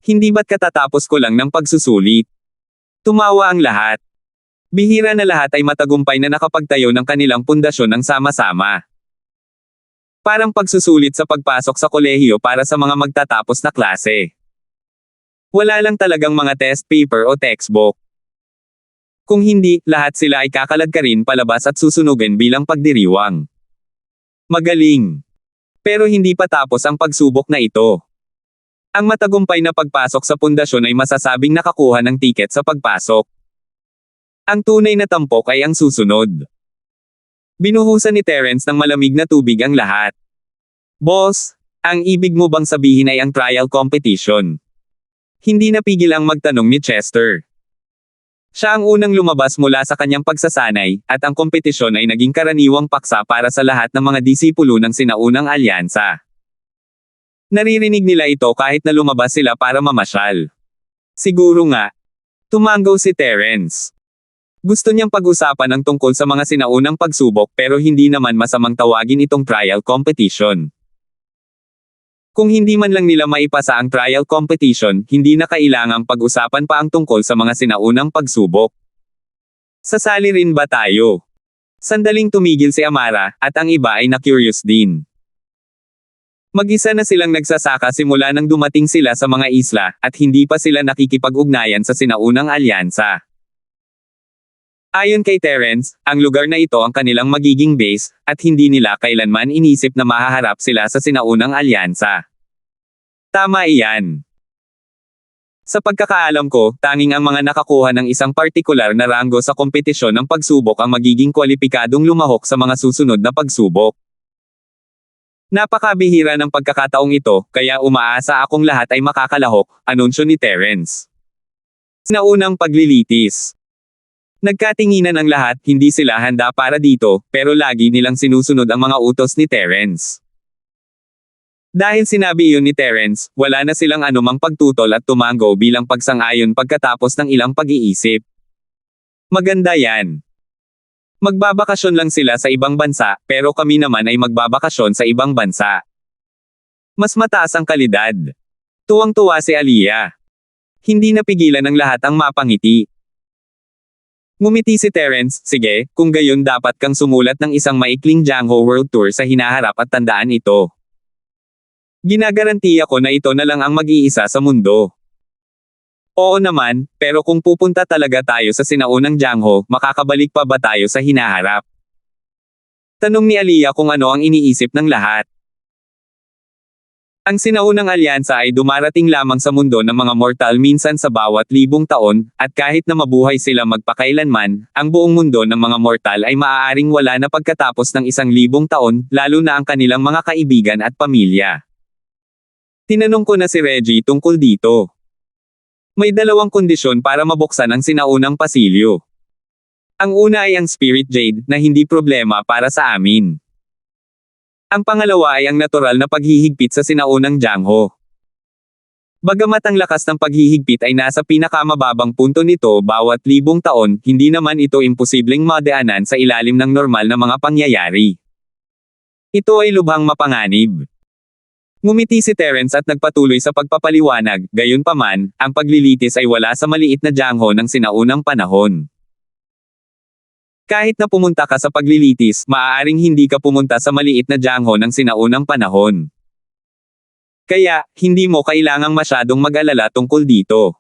Hindi ba't katatapos ko lang ng pagsusulit? Tumawa ang lahat. Bihira na lahat ay matagumpay na nakapagtayo ng kanilang pundasyon ng sama-sama. Parang pagsusulit sa pagpasok sa kolehiyo para sa mga magtatapos na klase. Wala lang talagang mga test paper o textbook. Kung hindi, lahat sila ay kakaladkarin palabas at susunugin bilang pagdiriwang. Magaling. Pero hindi pa tapos ang pagsubok na ito. Ang matagumpay na pagpasok sa pundasyon ay masasabing nakakuha ng tiket sa pagpasok. Ang tunay na tampok ay ang susunod. Binuhusan ni Terence ng malamig na tubig ang lahat. Boss, ang ibig mo bang sabihin ay ang trial competition? Hindi napigil ang magtanong ni Chester. Siya ang unang lumabas mula sa kanyang pagsasanay, at ang kompetisyon ay naging karaniwang paksa para sa lahat ng mga disipulo ng sinaunang alyansa. Naririnig nila ito kahit na lumabas sila para mamasyal. Siguro nga. Tumanggaw si Terence. Gusto niyang pag-usapan ang tungkol sa mga sinaunang pagsubok pero hindi naman masamang tawagin itong trial competition. Kung hindi man lang nila maipasa ang trial competition, hindi na kailangang pag-usapan pa ang tungkol sa mga sinaunang pagsubok. Sasali rin ba tayo? Sandaling tumigil si Amara, at ang iba ay na-curious din. Mag-isa na silang nagsasaka simula nang dumating sila sa mga isla, at hindi pa sila nakikipag-ugnayan sa sinaunang alyansa. Ayon kay Terence, ang lugar na ito ang kanilang magiging base, at hindi nila kailanman inisip na mahaharap sila sa sinaunang alyansa. Tama iyan. Sa pagkakaalam ko, tanging ang mga nakakuha ng isang partikular na ranggo sa kompetisyon ng pagsubok ang magiging kwalipikadong lumahok sa mga susunod na pagsubok. Napakabihira ng pagkakataong ito, kaya umaasa akong lahat ay makakalahok, anunsyo ni Terence. Sinaunang paglilitis. Nagkatinginan ang lahat, hindi sila handa para dito, pero lagi nilang sinusunod ang mga utos ni Terence. Dahil sinabi iyon ni Terence, wala na silang anumang pagtutol at tumanggo bilang pagsang-ayon pagkatapos ng ilang pag-iisip. Maganda yan. Magbabakasyon lang sila sa ibang bansa, pero kami naman ay magbabakasyon sa ibang bansa. Mas mataas ang kalidad. Tuwang-tuwa si Aliyah. Hindi napigilan ng lahat ang mapangiti. Ngumiti si Terence, sige, kung gayon dapat kang sumulat ng isang maikling Jangho World Tour sa hinaharap at tandaan ito. Ginagarantiya ko na ito na lang ang mag-iisa sa mundo. Oo naman, pero kung pupunta talaga tayo sa sinaunang Jangho, makakabalik pa ba tayo sa hinaharap? Tanong ni Aliyah kung ano ang iniisip ng lahat. Ang sinaunang alyansa ay dumarating lamang sa mundo ng mga mortal minsan sa bawat libong taon, at kahit na mabuhay sila magpakailanman, ang buong mundo ng mga mortal ay maaaring wala na pagkatapos ng 1,000 taon, lalo na ang kanilang mga kaibigan at pamilya. Tinanong ko na si Reggie tungkol dito. May dalawang kondisyon para mabuksan ang sinaunang pasilyo. Ang una ay ang Spirit Jade, na hindi problema para sa amin. Ang pangalawa ay ang natural na paghihigpit sa sinaunang Jiangho. Bagamat ang lakas ng paghihigpit ay nasa pinakamababang punto nito bawat libong taon, hindi naman ito imposibleng madaanan sa ilalim ng normal na mga pangyayari. Ito ay lubhang mapanganib. Ngumiti si Terence at nagpatuloy sa pagpapaliwanag, gayunpaman, ang paglilitis ay wala sa maliit na Jiangho ng sinaunang panahon. Kahit na pumunta ka sa paglilitis, maaaring hindi ka pumunta sa maliit na Jiangho ng sinaunang panahon. Kaya, hindi mo kailangang masyadong mag-alala tungkol dito.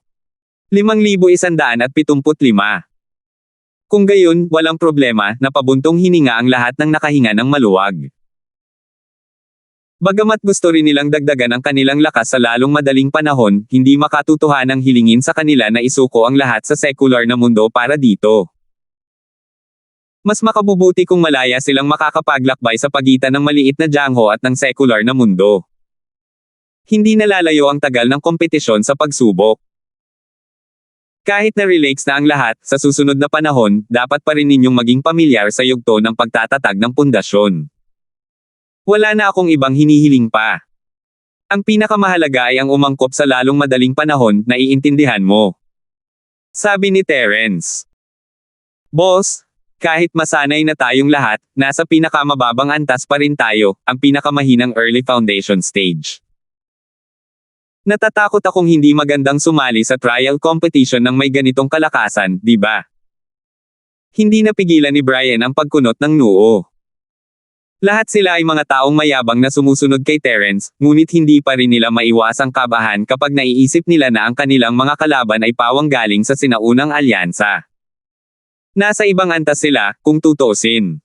5,175. Kung gayon, walang problema, napabuntong hininga ang lahat ng nakahinga ng maluwag. Bagamat gusto rin nilang dagdagan ang kanilang lakas sa lalong madaling panahon, hindi makatutuhanang hilingin sa kanila na isuko ang lahat sa secular na mundo para dito. Mas makabubuti kung malaya silang makakapaglakbay sa pagitan ng maliit na Jiangho at ng secular na mundo. Hindi nalalayo ang tagal ng kompetisyon sa pagsubok. Kahit na relax na ang lahat, sa susunod na panahon, dapat pa rin ninyong maging pamilyar sa yugto ng pagtatatag ng pundasyon. Wala na akong ibang hinihiling pa. Ang pinakamahalaga ay ang umangkop sa lalong madaling panahon, na iintindihan mo. Sabi ni Terence. Boss, kahit masanay na tayong lahat, nasa pinakamababang antas pa rin tayo, ang pinakamahinang early foundation stage. Natatakot akong hindi magandang sumali sa trial competition ng may ganitong kalakasan, di ba? Hindi napigilan ni Brian ang pagkunot ng noo. Lahat sila ay mga taong mayabang na sumusunod kay Terence, ngunit hindi pa rin nila maiwasang kabahan kapag naiisip nila na ang kanilang mga kalaban ay pawang galing sa sinaunang alyansa. Nasa ibang antas sila, kung tutuusin.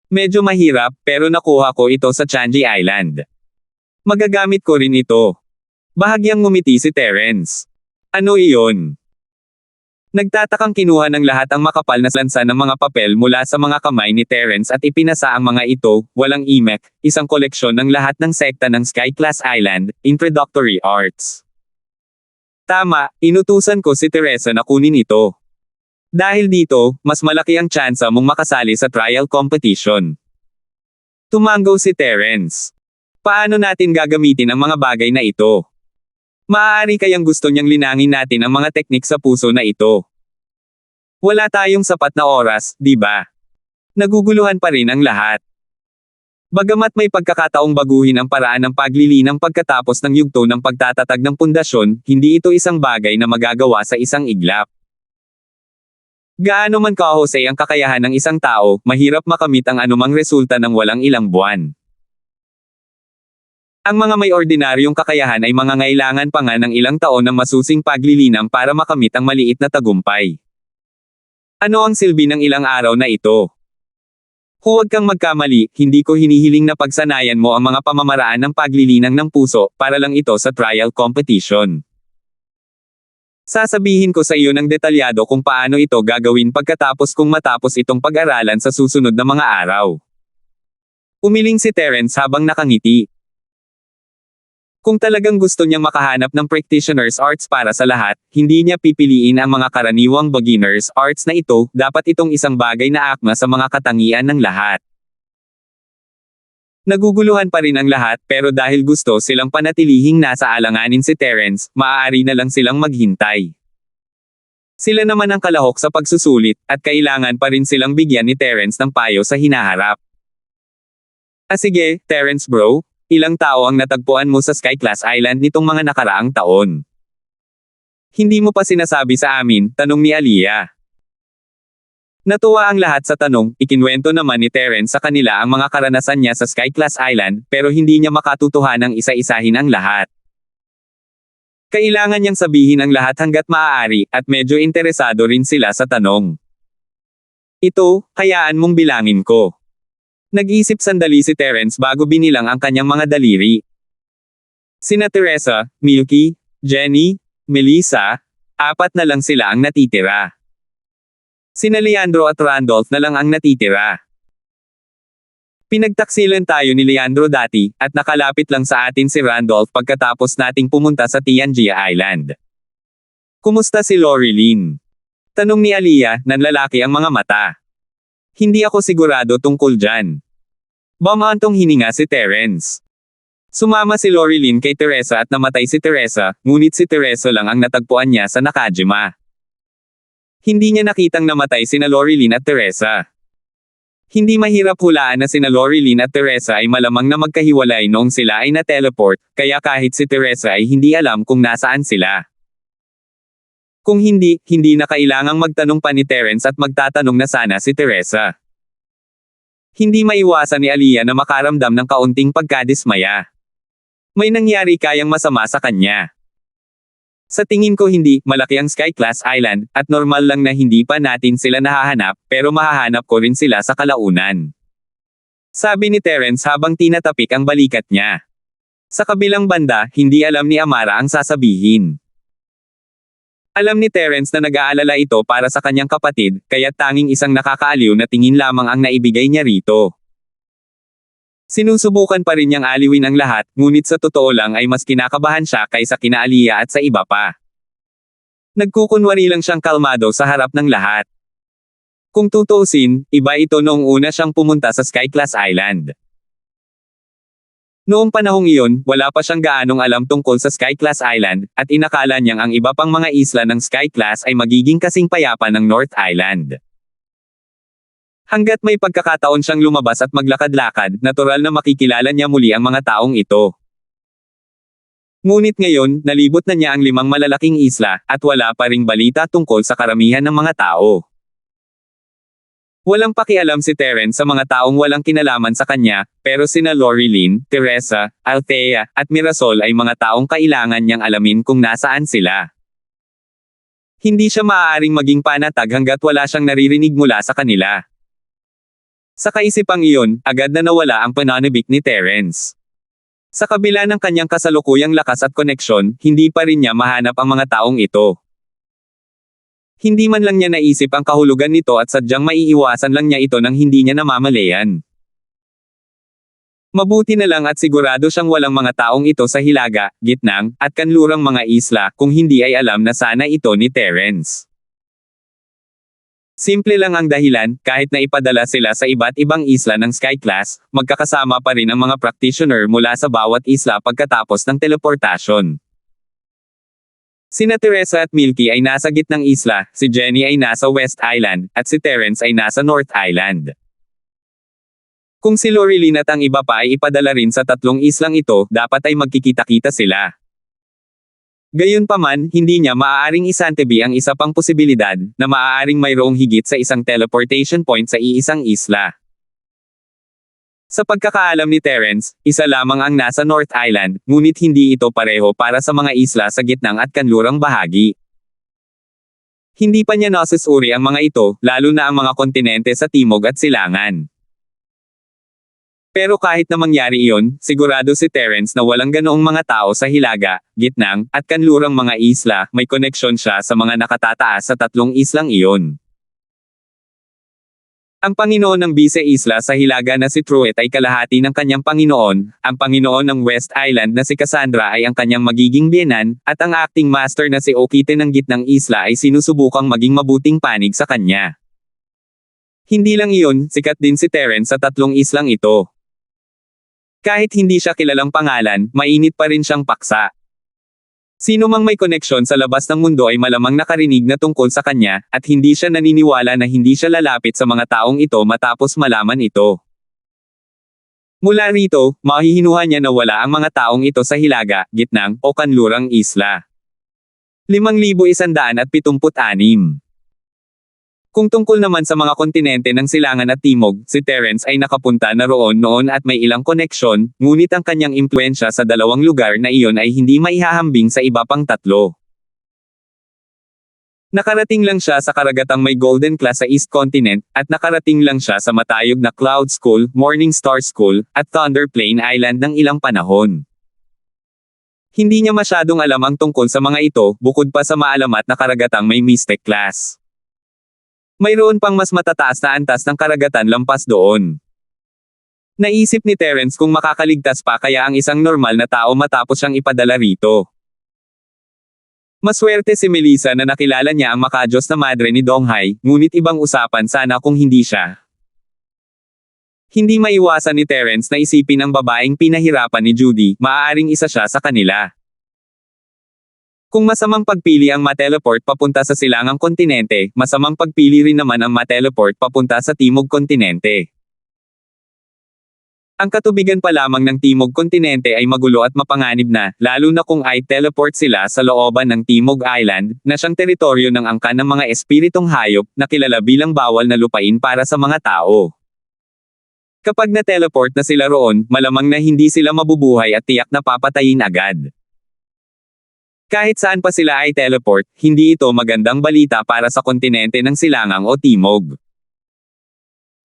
Medyo mahirap, pero nakuha ko ito sa Changi Island. Magagamit ko rin ito. Bahagyang ngumiti si Terence. Ano iyon? Nagtatakang kinuha ng lahat ang makapal na lansa ng mga papel mula sa mga kamay ni Terence at ipinasa ang mga ito, walang imek, isang koleksyon ng lahat ng sekta ng Sky Class Island, Introductory Arts. Tama, inutusan ko si Teresa na kunin ito. Dahil dito, mas malaki ang tsansa mong makasali sa trial competition. Tumango si Terence. Paano natin gagamitin ang mga bagay na ito? Maaari kayang gusto niyang linangin natin ang mga teknik sa puso na ito. Wala tayong sapat na oras, di ba? Naguguluhan pa rin ang lahat. Bagamat may pagkakataong baguhin ang paraan ng paglilinang pagkatapos ng yugto ng pagtatatag ng pundasyon, hindi ito isang bagay na magagawa sa isang iglap. Gaano man kahusay ang kakayahan ng isang tao, mahirap makamit ang anumang resulta ng walang ilang buwan. Ang mga may ordinaryong kakayahan ay mangangailangan pa nga ng ilang taon ng masusing paglilinang para makamit ang maliit na tagumpay. Ano ang silbi ng ilang araw na ito? Huwag kang magkamali, hindi ko hinihiling na pagsanayan mo ang mga pamamaraan ng paglilinang ng puso, para lang ito sa trial competition. Sasabihin ko sa iyo ng detalyado kung paano ito gagawin pagkatapos kung matapos itong pag-aralan sa susunod na mga araw. Umiling si Terence habang nakangiti. Kung talagang gusto niyang makahanap ng practitioner's arts para sa lahat, hindi niya pipiliin ang mga karaniwang beginner's arts na ito, dapat itong isang bagay na akma sa mga katangian ng lahat. Naguguluhan pa rin ang lahat, pero dahil gusto silang panatilihing nasa alanganin si Terence, maaari na lang silang maghintay. Sila naman ang kalahok sa pagsusulit, at kailangan pa rin silang bigyan ni Terence ng payo sa hinaharap. Sige, Terence bro, ilang tao ang natagpuan mo sa Sky Class Island nitong mga nakaraang taon? Hindi mo pa sinasabi sa amin, tanong ni Aliyah. Natuwa ang lahat sa tanong, ikinwento naman ni Terence sa kanila ang mga karanasan niya sa Sky Class Island, pero hindi niya makatutuhanang isa-isahin ang lahat. Kailangan niyang sabihin ang lahat hanggat maaari, at medyo interesado rin sila sa tanong. Ito, hayaan mong bilangin ko. Nag-isip sandali si Terence bago binilang ang kanyang mga daliri. Sina Teresa, Milky, Jenny, Melissa, apat na lang sila ang natitira. Sina Leandro at Randolph na lang ang natitira. Pinagtaksilan tayo ni Leandro dati, at nakalapit lang sa atin si Randolph pagkatapos nating pumunta sa Tianjia Island. Kumusta si Lorilyn? Tanong ni Aliyah, nanlalaki ang mga mata. Hindi ako sigurado tungkol dyan. Bumantong hininga si Terence. Sumama si Lorilyn kay Teresa at namatay si Teresa, ngunit si Teresa lang ang natagpuan niya sa Nakajima. Hindi niya nakitang namatay sina Lorilyn at Teresa. Hindi mahirap hulaan na sina Lorilyn at Teresa ay malamang na magkahiwalay noong sila ay na-teleport, kaya kahit si Teresa ay hindi alam kung nasaan sila. Kung hindi na kailangang magtanong pa ni Terence at magtatanong na sana si Teresa. Hindi maiwasan ni Aliyah na makaramdam ng kaunting pagkadismaya. May nangyari kayang masama sa kanya. Sa tingin ko hindi malaki ang Sky Class Island, at normal lang na hindi pa natin sila nahahanap, pero mahahanap ko rin sila sa kalaunan. Sabi ni Terence habang tinatapik ang balikat niya. Sa kabilang banda, hindi alam ni Amara ang sasabihin. Alam ni Terence na nag-aalala ito para sa kanyang kapatid, kaya tanging isang nakakaaliw na tingin lamang ang naibigay niya rito. Sinusubukan pa rin niyang aliwin ang lahat, ngunit sa totoo lang ay mas kinakabahan siya kaysa kina Aliyah at sa iba pa. Nagkukunwari lang siyang kalmado sa harap ng lahat. Kung tutuusin, iba ito noong una siyang pumunta sa Sky Class Island. Noong panahong iyon, wala pa siyang gaanong alam tungkol sa Sky Class Island, at inakala niyang ang iba pang mga isla ng Sky Class ay magiging kasing payapa ng North Island. Hanggat may pagkakataon siyang lumabas at maglakad-lakad, natural na makikilala niya muli ang mga taong ito. Ngunit ngayon, nalibot na niya ang 5 malalaking isla, at wala pa ring balita tungkol sa karamihan ng mga tao. Walang pakialam si Terence sa mga taong walang kinalaman sa kanya, pero sina Lorilyn, Teresa, Althea, at Mirasol ay mga taong kailangan niyang alamin kung nasaan sila. Hindi siya maaaring maging panatag hanggat wala siyang naririnig mula sa kanila. Sa kaisipang iyon, agad na nawala ang pananabik ni Terence. Sa kabila ng kanyang kasalukuyang lakas at koneksyon, hindi pa rin niya mahanap ang mga taong ito. Hindi man lang niya naisip ang kahulugan nito at sadyang maiiwasan lang niya ito nang hindi niya namamalayan. Mabuti na lang at sigurado siyang walang mga taong ito sa Hilaga, Gitnang, at kanlurang mga isla, kung hindi ay alam na sana ito ni Terence. Simple lang ang dahilan, kahit na ipadala sila sa iba't ibang isla ng Sky Class, magkakasama pa rin ang mga practitioner mula sa bawat isla pagkatapos ng teleportasyon. Sina Teresa at Milky ay nasa gitnang isla, si Jenny ay nasa West Island, at si Terence ay nasa North Island. Kung si Lorilyn at ang iba pa ay ipadala rin sa 3 islang ito, dapat ay magkikita-kita sila. Gayunpaman, hindi niya maaaring isantabi ang isa pang posibilidad, na maaaring mayroong higit sa isang teleportation point sa iisang isla. Sa pagkakaalam ni Terence, isa lamang ang nasa North Island, ngunit hindi ito pareho para sa mga isla sa gitnang at kanlurang bahagi. Hindi pa niya nasusuri ang mga ito, lalo na ang mga kontinente sa timog at silangan. Pero kahit na mangyari iyon, sigurado si Terence na walang ganoong mga tao sa Hilaga, Gitnang, at kanlurang mga isla, may koneksyon siya sa mga nakatataas sa 3 islang iyon. Ang Panginoon ng Bise Isla sa Hilaga na si Truett ay kalahati ng kanyang Panginoon, ang Panginoon ng West Island na si Cassandra ay ang kanyang magiging biyenan, at ang acting master na si Okite ng Gitnang Isla ay sinusubukang maging mabuting panig sa kanya. Hindi lang iyon, sikat din si Terence sa 3 islang ito. Kahit hindi siya kilalang pangalan, mainit pa rin siyang paksa. Sino mang may koneksyon sa labas ng mundo ay malamang nakarinig na tungkol sa kanya, at hindi siya naniniwala na hindi siya lalapit sa mga taong ito matapos malaman ito. Mula rito, mahihinuha niya na wala ang mga taong ito sa Hilaga, Gitnang, o kanlurang isla. 5,176. Kung tungkol naman sa mga kontinente ng silangan at timog, si Terence ay nakapunta na roon noon at may ilang koneksyon, ngunit ang kanyang impluensya sa 2 lugar na iyon ay hindi maihahambing sa iba pang 3. Nakarating lang siya sa karagatang may Golden Class sa East Continent, at nakarating lang siya sa matayog na Cloud School, Morning Star School, at Thunder Plain Island ng ilang panahon. Hindi niya masyadong alam ang tungkol sa mga ito, bukod pa sa maalamat na karagatang may mystic class. Mayroon pang mas matataas na antas ng karagatan lampas doon. Naisip ni Terence kung makakaligtas pa kaya ang isang normal na tao matapos siyang ipadala rito. Maswerte si Melissa na nakilala niya ang makajos na madre ni Donghai, ngunit ibang usapan sana kung hindi siya. Hindi maiwasan ni Terence na isipin ang babaeng pinahirapan ni Judy, maaaring isa siya sa kanila. Kung masamang pagpili ang mateleport papunta sa silangang kontinente, masamang pagpili rin naman ang mateleport papunta sa timog kontinente. Ang katubigan pa lamang ng timog kontinente ay magulo at mapanganib na, lalo na kung ay teleport sila sa looban ng Timog Island, na siyang teritoryo ng angkan ng mga espiritong hayop, na kilala bilang bawal na lupain para sa mga tao. Kapag na-teleport na sila roon, malamang na hindi sila mabubuhay at tiyak na papatayin agad. Kahit saan pa sila ay teleport, hindi ito magandang balita para sa kontinente ng silangang o timog.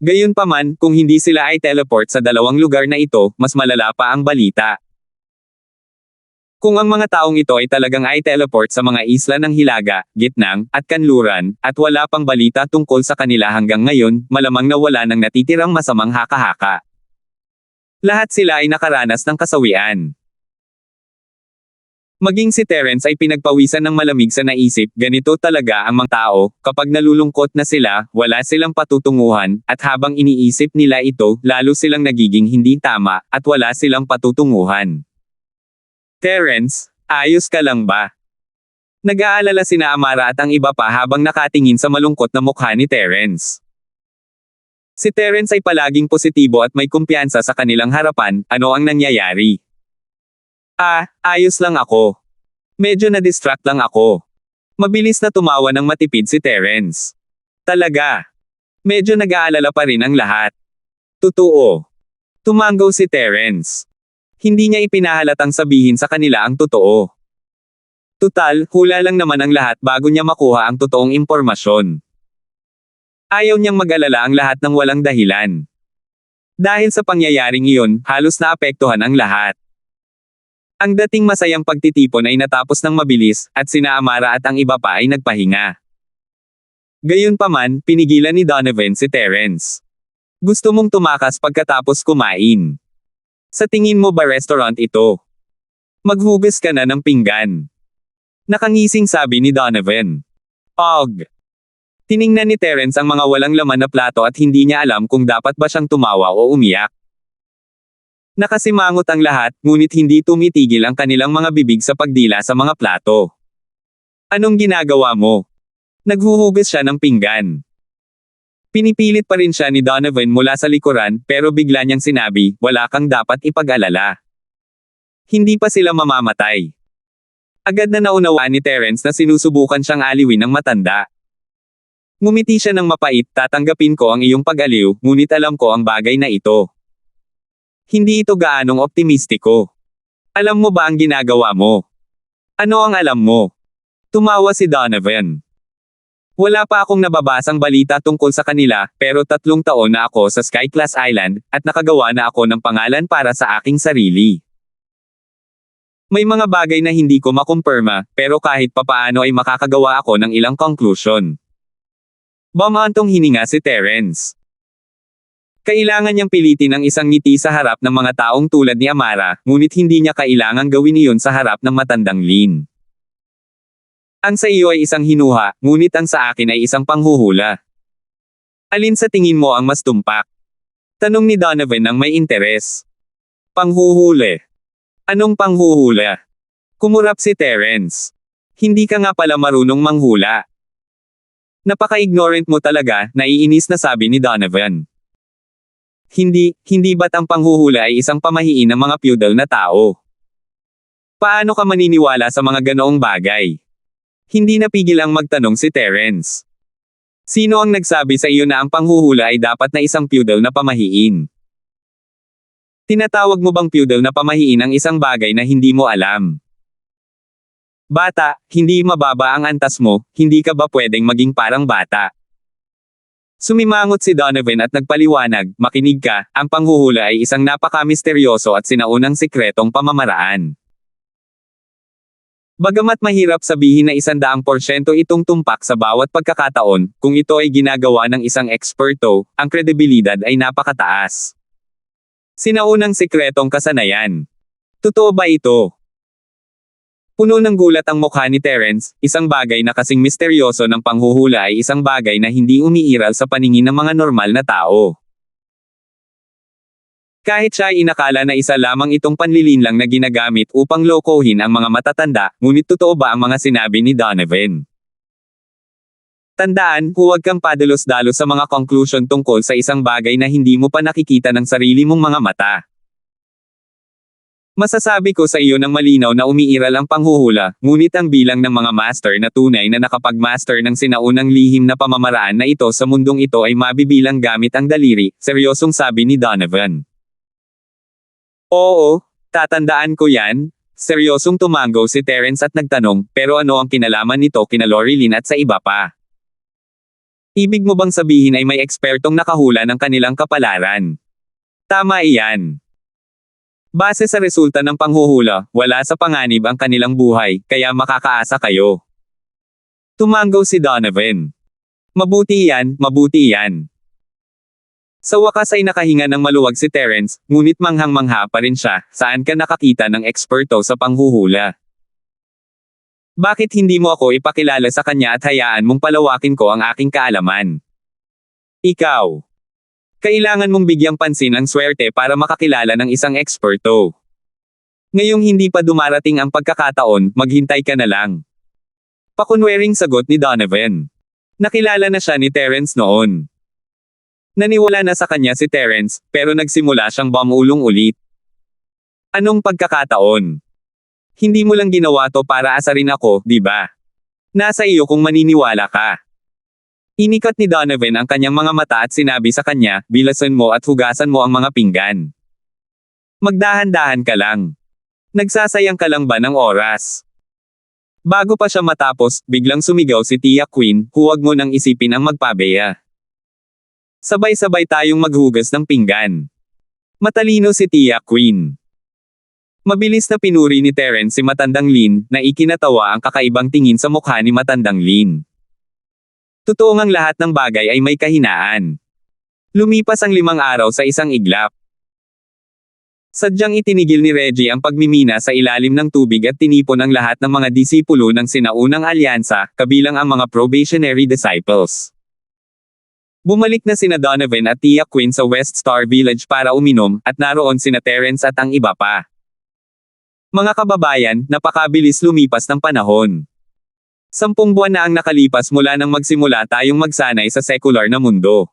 Gayunpaman, kung hindi sila ay teleport sa dalawang lugar na ito, mas malala pa ang balita. Kung ang mga taong ito ay talagang ay teleport sa mga isla ng Hilaga, Gitnang, at Kanluran, at wala pang balita tungkol sa kanila hanggang ngayon, malamang na wala nang natitirang masamang haka-haka. Lahat sila ay nakaranas ng kasawian. Maging si Terence ay pinagpawisan ng malamig sa naisip, ganito talaga ang mga tao, kapag nalulungkot na sila, wala silang patutunguhan, at habang iniisip nila ito, lalo silang nagiging hindi tama, at wala silang patutunguhan. Terence, ayos ka lang ba? Nag-aalala sina Amara at ang iba pa habang nakatingin sa malungkot na mukha ni Terence. Si Terence ay palaging positibo at may kumpiyansa sa kanilang harapan, ano ang nangyayari? Ayos lang ako. Medyo na-distract lang ako. Mabilis na tumawa ng matipid si Terence. Talaga. Medyo nag-aalala pa rin ang lahat. Totoo. Tumanggaw si Terence. Hindi niya ipinahalatang sabihin sa kanila ang totoo. Tutal, hula lang naman ang lahat bago niya makuha ang totoong impormasyon. Ayaw niyang mag-alala ang lahat ng walang dahilan. Dahil sa pangyayaring iyon, halos naapektuhan ang lahat. Ang dating masayang pagtitipon ay natapos ng mabilis, at sina Amara at ang iba pa ay nagpahinga. Gayunpaman, pinigilan ni Donovan si Terence. Gusto mong tumakas pagkatapos kumain. Sa tingin mo ba restaurant ito? Maghugas ka na ng pinggan. Nakangising sabi ni Donovan. Og. Tiningnan ni Terence ang mga walang laman na plato at hindi niya alam kung dapat ba siyang tumawa o umiyak. Nakasimangot ang lahat, ngunit hindi tumitigil ang kanilang mga bibig sa pagdila sa mga plato. Anong ginagawa mo? Naghuhugas siya ng pinggan. Pinipilit pa rin siya ni Donovan mula sa likuran, pero bigla niyang sinabi, wala kang dapat ipag-alala. Hindi pa sila mamamatay. Agad na naunawaan ni Terence na sinusubukan siyang aliwin ng matanda. Ngumiti siya ng mapait, tatanggapin ko ang iyong pag-aliw, ngunit alam ko ang bagay na ito. Hindi ito gaanong optimistiko. Alam mo ba ang ginagawa mo? Ano ang alam mo? Tumawa si Donovan. Wala pa akong nababasang balita tungkol sa kanila, pero 3 taon na ako sa Skyclass Island, at nakagawa na ako ng pangalan para sa aking sarili. May mga bagay na hindi ko makumpirma, pero kahit papaano ay makakagawa ako ng ilang conclusion. Bumantong hininga si Terence. Kailangan niyang pilitin ang isang ngiti sa harap ng mga taong tulad ni Amara, ngunit hindi niya kailangang gawin iyon sa harap ng matandang Lin. Ang sa iyo ay isang hinuha, ngunit ang sa akin ay isang panghuhula. Alin sa tingin mo ang mas tumpak? Tanong ni Donovan ng may interes. Panghuhuli. Anong panghuhula? Kumurap si Terence. Hindi ka nga pala marunong manghula. Napaka-ignorant mo talaga, naiinis na sabi ni Donovan. Hindi ba't ang panghuhula ay isang pamahiin ng mga feudal na tao? Paano ka maniniwala sa mga ganoong bagay? Hindi napigil ang magtanong si Terence. Sino ang nagsabi sa iyo na ang panghuhula ay dapat na isang feudal na pamahiin? Tinatawag mo bang feudal na pamahiin ang isang bagay na hindi mo alam? Bata, hindi mababa ang antas mo, hindi ka ba pwedeng maging parang bata? Sumimangot si Donovan at nagpaliwanag, makinig ka, ang panghuhula ay isang napaka-misteryoso at sinaunang sikretong pamamaraan. Bagamat mahirap sabihin na 100% itong tumpak sa bawat pagkakataon, kung ito ay ginagawa ng isang eksperto, ang kredibilidad ay napakataas. Sinaunang sikretong kasanayan. Totoo ba ito? Puno ng gulat ang mukha ni Terence, isang bagay na kasing misteryoso ng panghuhula ay isang bagay na hindi umiiral sa paningin ng mga normal na tao. Kahit siya ay inakala na isa lamang itong panlilinlang na ginagamit upang lokohin ang mga matatanda, ngunit totoo ba ang mga sinabi ni Donovan? Tandaan, huwag kang padalos-dalos sa mga conclusion tungkol sa isang bagay na hindi mo pa nakikita ng sarili mong mga mata. Masasabi ko sa iyo ng malinaw na umiiral ang panghuhula, ngunit ang bilang ng mga master na tunay na nakapag-master ng sinaunang lihim na pamamaraan na ito sa mundong ito ay mabibilang gamit ang daliri, seryosong sabi ni Donovan. Oo, tatandaan ko yan. Seryosong tumango si Terence at nagtanong, pero ano ang kinalaman nito kina Lorilyn at sa iba pa? Ibig mo bang sabihin ay may ekspertong nakahula ng kanilang kapalaran? Tama iyan. Base sa resulta ng panghuhula, wala sa panganib ang kanilang buhay, kaya makakaasa kayo. Tumango si Donovan. Mabuti iyan, mabuti iyan. Sa wakas ay nakahinga ng maluwag si Terence, ngunit manghang-mangha pa rin siya, saan ka nakakita ng eksperto sa panghuhula? Bakit hindi mo ako ipakilala sa kanya at hayaan mong palawakin ko ang aking kaalaman? Ikaw. Kailangan mong bigyang pansin ang swerte para makakilala ng isang eksperto. Ngayong hindi pa dumarating ang pagkakataon, maghintay ka na lang. Pakunwering sagot ni Donovan. Nakilala na siya ni Terence noon. Naniwala na sa kanya si Terence, pero nagsimula siyang bumulong ulit. Anong pagkakataon? Hindi mo lang ginawa to para asarin ako, di ba? Nasa iyo kung maniniwala ka. Inikat ni Donovan ang kanyang mga mata at sinabi sa kanya, bilasan mo at hugasan mo ang mga pinggan. Magdahan-dahan ka lang. Nagsasayang ka lang ba ng oras? Bago pa siya matapos, biglang sumigaw si Tia Queen, huwag mo nang isipin ang magpabeya. Sabay-sabay tayong maghugas ng pinggan. Matalino si Tia Queen. Mabilis na pinuri ni Terence si Matandang Lynn, na ikinatawa ang kakaibang tingin sa mukha ni Matandang Lynn. Totoo ngang lahat ng bagay ay may kahinaan. Lumipas ang 5 araw sa isang iglap. Sadyang itinigil ni Reggie ang pagmimina sa ilalim ng tubig at tinipon ang lahat ng mga disipulo ng sinaunang alyansa, kabilang ang mga probationary disciples. Bumalik na sina Donovan at Tia Queen sa West Star Village para uminom, at naroon sina Terence at ang iba pa. Mga kababayan, napakabilis lumipas ng panahon. 10 buwan na ang nakalipas mula nang magsimula tayong magsanay sa sekular na mundo.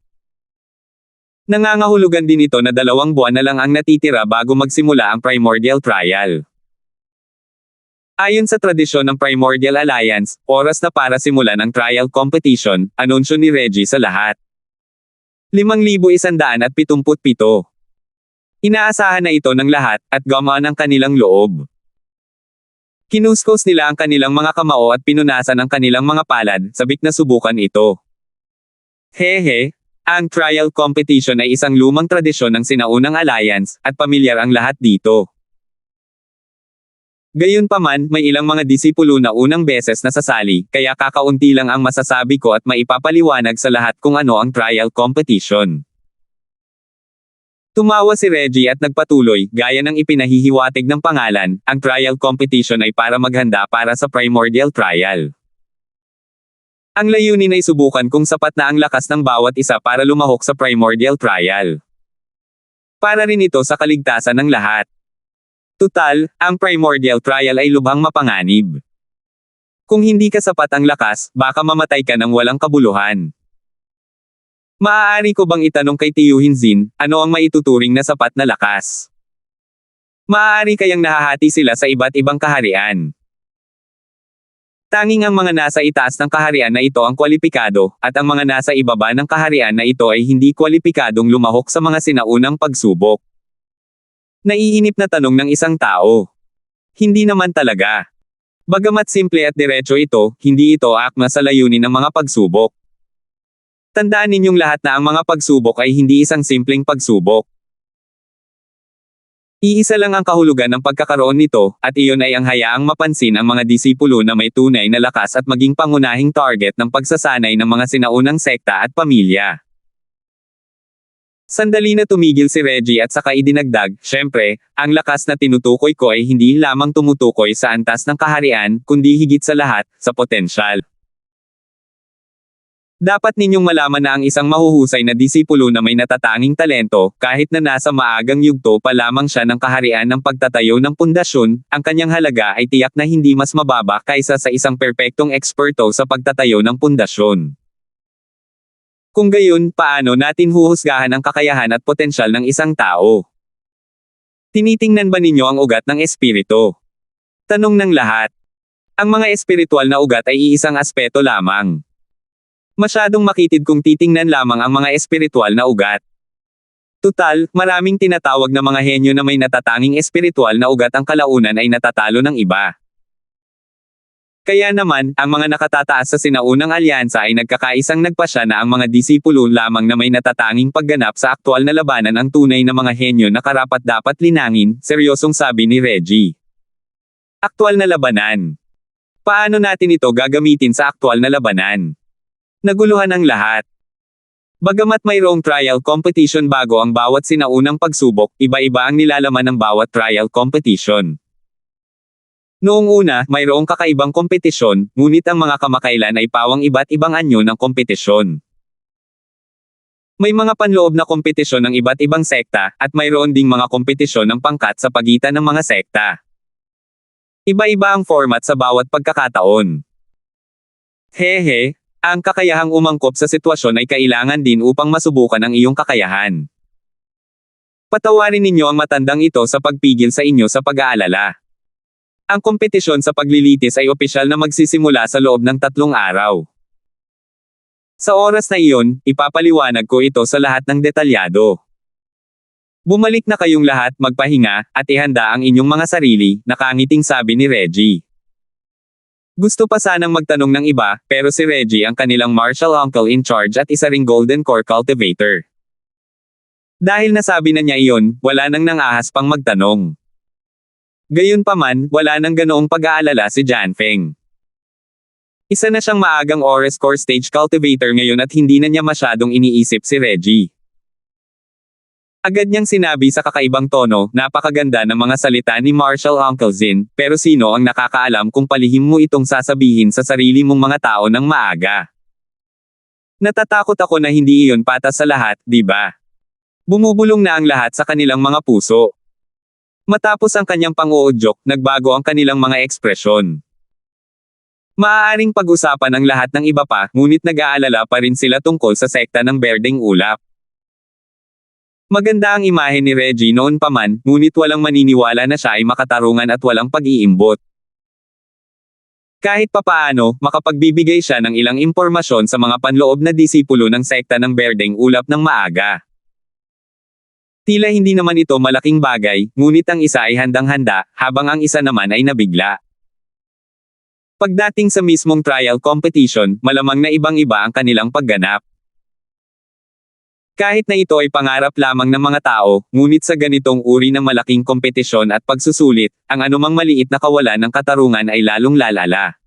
Nangangahulugan din ito na 2 buwan na lang ang natitira bago magsimula ang Primordial Trial. Ayon sa tradisyon ng Primordial Alliance, oras na para simulan ang trial competition, anunsyo ni Reggie sa lahat. 5,177. Inaasahan na ito ng lahat, at gumaan ang kanilang loob. Kinuskos nila ang kanilang mga kamao at pinunasan ang kanilang mga palad, sabik na subukan ito. Hehe, ang trial competition ay isang lumang tradisyon ng sinaunang alliance, at pamilyar ang lahat dito. Gayunpaman, may ilang mga disipulo na unang beses na sasali, kaya kakaunti lang ang masasabi ko at maipapaliwanag sa lahat kung ano ang trial competition. Tumawa si Reggie at nagpatuloy, gaya ng ipinahihiwatig ng pangalan, ang trial competition ay para maghanda para sa Primordial Trial. Ang layunin ay subukan kung sapat na ang lakas ng bawat isa para lumahok sa Primordial Trial. Para rin ito sa kaligtasan ng lahat. Tutal, ang Primordial Trial ay lubhang mapanganib. Kung hindi ka sapat ang lakas, baka mamatay ka ng walang kabuluhan. Maaari ko bang itanong kay Tio Hinzin, ano ang maituturing na sapat na lakas? Maaari kayang nahahati sila sa iba't ibang kaharian. Tanging ang mga nasa itaas ng kaharian na ito ang kwalipikado, at ang mga nasa ibaba ng kaharian na ito ay hindi kwalipikadong lumahok sa mga sinaunang pagsubok. Naiinip na tanong ng isang tao. Hindi naman talaga. Bagamat simple at diretso ito, hindi ito akma sa layunin ng mga pagsubok. Tandaan ninyong lahat na ang mga pagsubok ay hindi isang simpleng pagsubok. Iisa lang ang kahulugan ng pagkakaroon nito, at iyon ay ang hayaang mapansin ang mga disipulo na may tunay na lakas at maging pangunahing target ng pagsasanay ng mga sinaunang sekta at pamilya. Sandali na tumigil si Reggie at saka idinagdag, syempre, ang lakas na tinutukoy ko ay hindi lamang tumutukoy sa antas ng kaharian, kundi higit sa lahat, sa potensyal. Dapat ninyong malaman na ang isang mahuhusay na disipulo na may natatanging talento, kahit na nasa maagang yugto pa lamang siya ng kaharian ng pagtatayo ng pundasyon, ang kanyang halaga ay tiyak na hindi mas mababa kaysa sa isang perpektong eksperto sa pagtatayo ng pundasyon. Kung gayon, paano natin huhusgahan ang kakayahan at potensyal ng isang tao? Tinitingnan ba ninyo ang ugat ng espiritu? Tanong ng lahat. Ang mga espiritual na ugat ay iisang aspeto lamang. Masyadong makitid kung titingnan lamang ang mga espiritual na ugat. Tutal, maraming tinatawag na mga henyo na may natatanging espiritual na ugat ang kalaunan ay natatalo ng iba. Kaya naman, ang mga nakatataas sa sinaunang alyansa ay nagkakaisang nagpasya na ang mga disipulo lamang na may natatanging pagganap sa aktwal na labanan ang tunay na mga henyo na karapat-dapat linangin, seryosong sabi ni Reggie. Aktwal na labanan. Paano natin ito gagamitin sa aktwal na labanan? Naguluhan ang lahat. Bagamat mayroong trial competition bago ang bawat sinaunang pagsubok, iba-iba ang nilalaman ng bawat trial competition. Noong una, mayroong kakaibang kompetisyon, ngunit ang mga kamakailan ay pawang iba't ibang anyo ng kompetisyon. May mga panloob na kompetisyon ng iba't ibang sekta, at mayroon ding mga kompetisyon ng pangkat sa pagitan ng mga sekta. Iba-iba ang format sa bawat pagkakataon. Hehe. Ang kakayahang umangkop sa sitwasyon ay kailangan din upang masubukan ang iyong kakayahan. Patawarin ninyo ang matandang ito sa pagpigil sa inyo sa pag-aalala. Ang kompetisyon sa paglilitis ay opisyal na magsisimula sa loob ng 3 araw. Sa oras na iyon, ipapaliwanag ko ito sa lahat ng detalyado. Bumalik na kayong lahat, magpahinga, at ihanda ang inyong mga sarili, nakangiting sabi ni Reggie. Gusto pa sanang magtanong ng iba, pero si Reggie ang kanilang martial uncle in charge at isa ring golden core cultivator. Dahil nasabi na niya iyon, wala nang nangahas pang magtanong. Gayunpaman, wala nang ganoong pag-aalala si Janfeng. Isa na siyang maagang Ores core stage cultivator ngayon at hindi na niya masyadong iniisip si Reggie. Agad niyang sinabi sa kakaibang tono, napakaganda ng mga salita ni Marshall Uncle Zin, pero sino ang nakakaalam kung palihim mo itong sasabihin sa sarili mong mga tao ng maaga? Natatakot ako na hindi iyon patas sa lahat, di ba? Bumubulong na ang lahat sa kanilang mga puso. Matapos ang kanyang pang-uudyok, nagbago ang kanilang mga ekspresyon. Maaaring pag-usapan ang lahat ng iba pa, ngunit nag-aalala pa rin sila tungkol sa sekta ng Berdeng Ulap. Maganda ang imahe ni Reggie noon pa man, ngunit walang maniniwala na siya ay makatarungan at walang pag-iimbot. Kahit papaano, makapagbibigay siya ng ilang impormasyon sa mga panloob na disipulo ng sekta ng Berdeng Ulap ng maaga. Tila hindi naman ito malaking bagay, ngunit ang isa ay handang-handa, habang ang isa naman ay nabigla. Pagdating sa mismong trial competition, malamang na ibang-iba ang kanilang pagganap. Kahit na ito ay pangarap lamang ng mga tao, ngunit sa ganitong uri ng malaking kompetisyon at pagsusulit, ang anumang maliit na kawalan ng katarungan ay lalong lalala.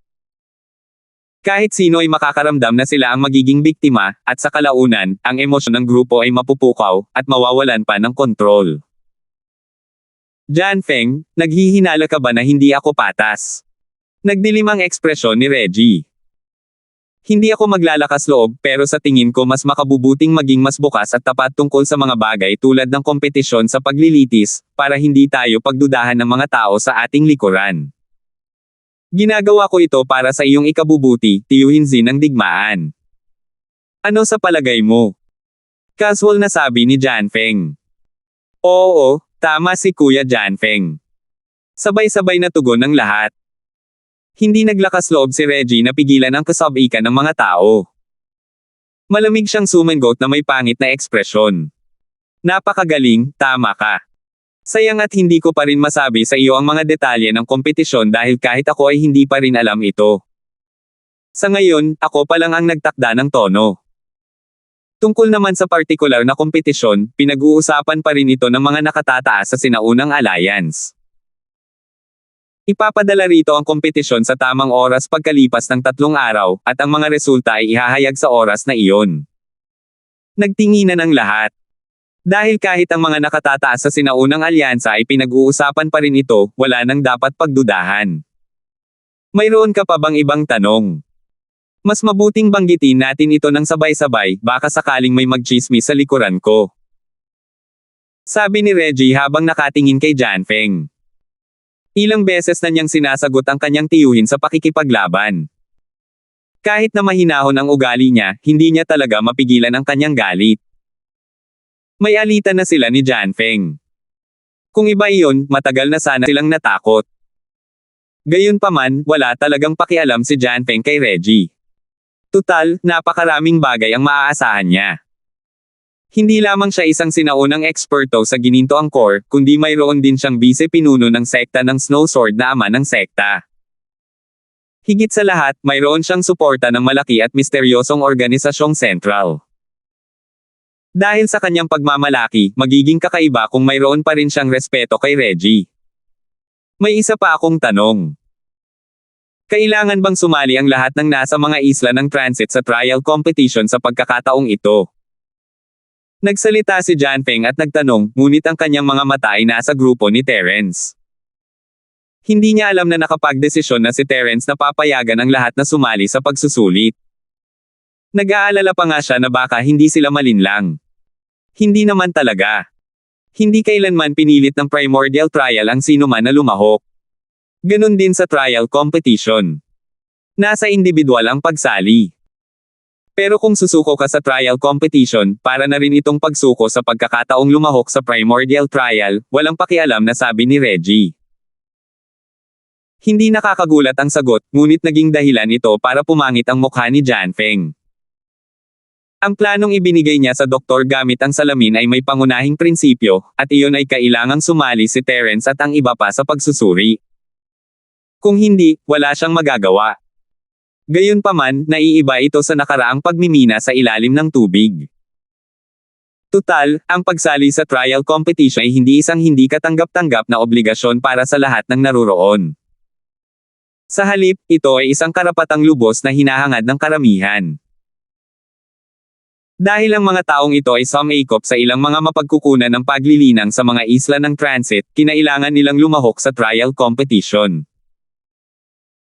Kahit sino ay makakaramdam na sila ang magiging biktima, at sa kalaunan, ang emosyon ng grupo ay mapupukaw, at mawawalan pa ng kontrol. Janfeng, naghihinala ka ba na hindi ako patas? Nagdilim ang ekspresyon ni Reggie. Hindi ako maglalakas loob, pero sa tingin ko mas makabubuting maging mas bukas at tapat tungkol sa mga bagay tulad ng kompetisyon sa paglilitis, para hindi tayo pagdudahan ng mga tao sa ating likuran. Ginagawa ko ito para sa iyong ikabubuti, tiyuhin Zin ng digmaan. Ano sa palagay mo? Casual na sabi ni Janfeng. Oo, tama si Kuya Janfeng. Sabay-sabay na tugon ng lahat. Hindi naglakas loob si Reggie na pigilan ang kasabikan ng mga tao. Malamig siyang sumangot na may pangit na ekspresyon. Napakagaling, tama ka. Sayang at hindi ko pa rin masabi sa iyo ang mga detalye ng kompetisyon dahil kahit ako ay hindi pa rin alam ito. Sa ngayon, ako pa lang ang nagtakda ng tono. Tungkol naman sa partikular na kompetisyon, pinag-uusapan pa rin ito ng mga nakatataas sa sinaunang alliance. Ipapadala rito ang kompetisyon sa tamang oras pagkalipas ng 3 araw, at ang mga resulta ay ihahayag sa oras na iyon. Nagtinginan ang lahat. Dahil kahit ang mga nakatataas sa sinaunang alyansa ay pinag-uusapan pa rin ito, wala nang dapat pagdudahan. Mayroon ka pa bang ibang tanong? Mas mabuting banggitin natin ito ng sabay-sabay, baka sakaling may magchismis sa likuran ko. Sabi ni Reggie habang nakatingin kay Janfeng. Ilang beses na niyang sinasagot ang kanyang tiyuhin sa pakikipaglaban. Kahit na mahinahon ang ugali niya, hindi niya talaga mapigilan ang kanyang galit. May alitan na sila ni Janfeng. Kung iba iyon, matagal na sana silang natakot. Gayunpaman, wala talagang pakialam si Janfeng kay Reggie. Tutal, napakaraming bagay ang maaasahan niya. Hindi lamang siya isang sinaunang eksperto sa gininto angkor, kundi mayroon din siyang vice-pinuno ng sekta ng Snow Sword na ama ng sekta. Higit sa lahat, mayroon siyang suporta ng malaki at misteryosong organisasyong sentral. Dahil sa kanyang pagmamalaki, magiging kakaiba kung mayroon pa rin siyang respeto kay Reggie. May isa pa akong tanong. Kailangan bang sumali ang lahat ng nasa mga isla ng transit sa trial competition sa pagkakataong ito? Nagsalita si Janfeng at nagtanong, ngunit ang kanyang mga mata ay nasa grupo ni Terence. Hindi niya alam na nakapagdesisyon na si Terence na papayagan ang lahat na sumali sa pagsusulit. Nag-aalala pa nga siya na baka hindi sila malinlang. Hindi naman talaga. Hindi kailanman pinilit ng primordial trial ang sinuman na lumahok. Ganon din sa trial competition. Nasa individual ang pagsali. Pero kung susuko ka sa trial competition, para na rin itong pagsuko sa pagkakataong lumahok sa primordial trial, walang pakialam na sabi ni Reggie. Hindi nakakagulat ang sagot, ngunit naging dahilan ito para pumangit ang mukha ni Janfeng. Ang planong ibinigay niya sa doktor gamit ang salamin ay may pangunahing prinsipyo, at iyon ay kailangang sumali si Terence at ang iba pa sa pagsusuri. Kung hindi, wala siyang magagawa. Gayunpaman, naiiba ito sa nakaraang pagmimina sa ilalim ng tubig. Tutal, ang pagsali sa trial competition ay hindi isang hindi katanggap-tanggap na obligasyon para sa lahat ng naruroon. Sa halip, ito ay isang karapatang lubos na hinahangad ng karamihan. Dahil ang mga taong ito ay sumakop sa ilang mga mapagkukunan ng paglilinang sa mga isla ng transit, kinailangan nilang lumahok sa trial competition.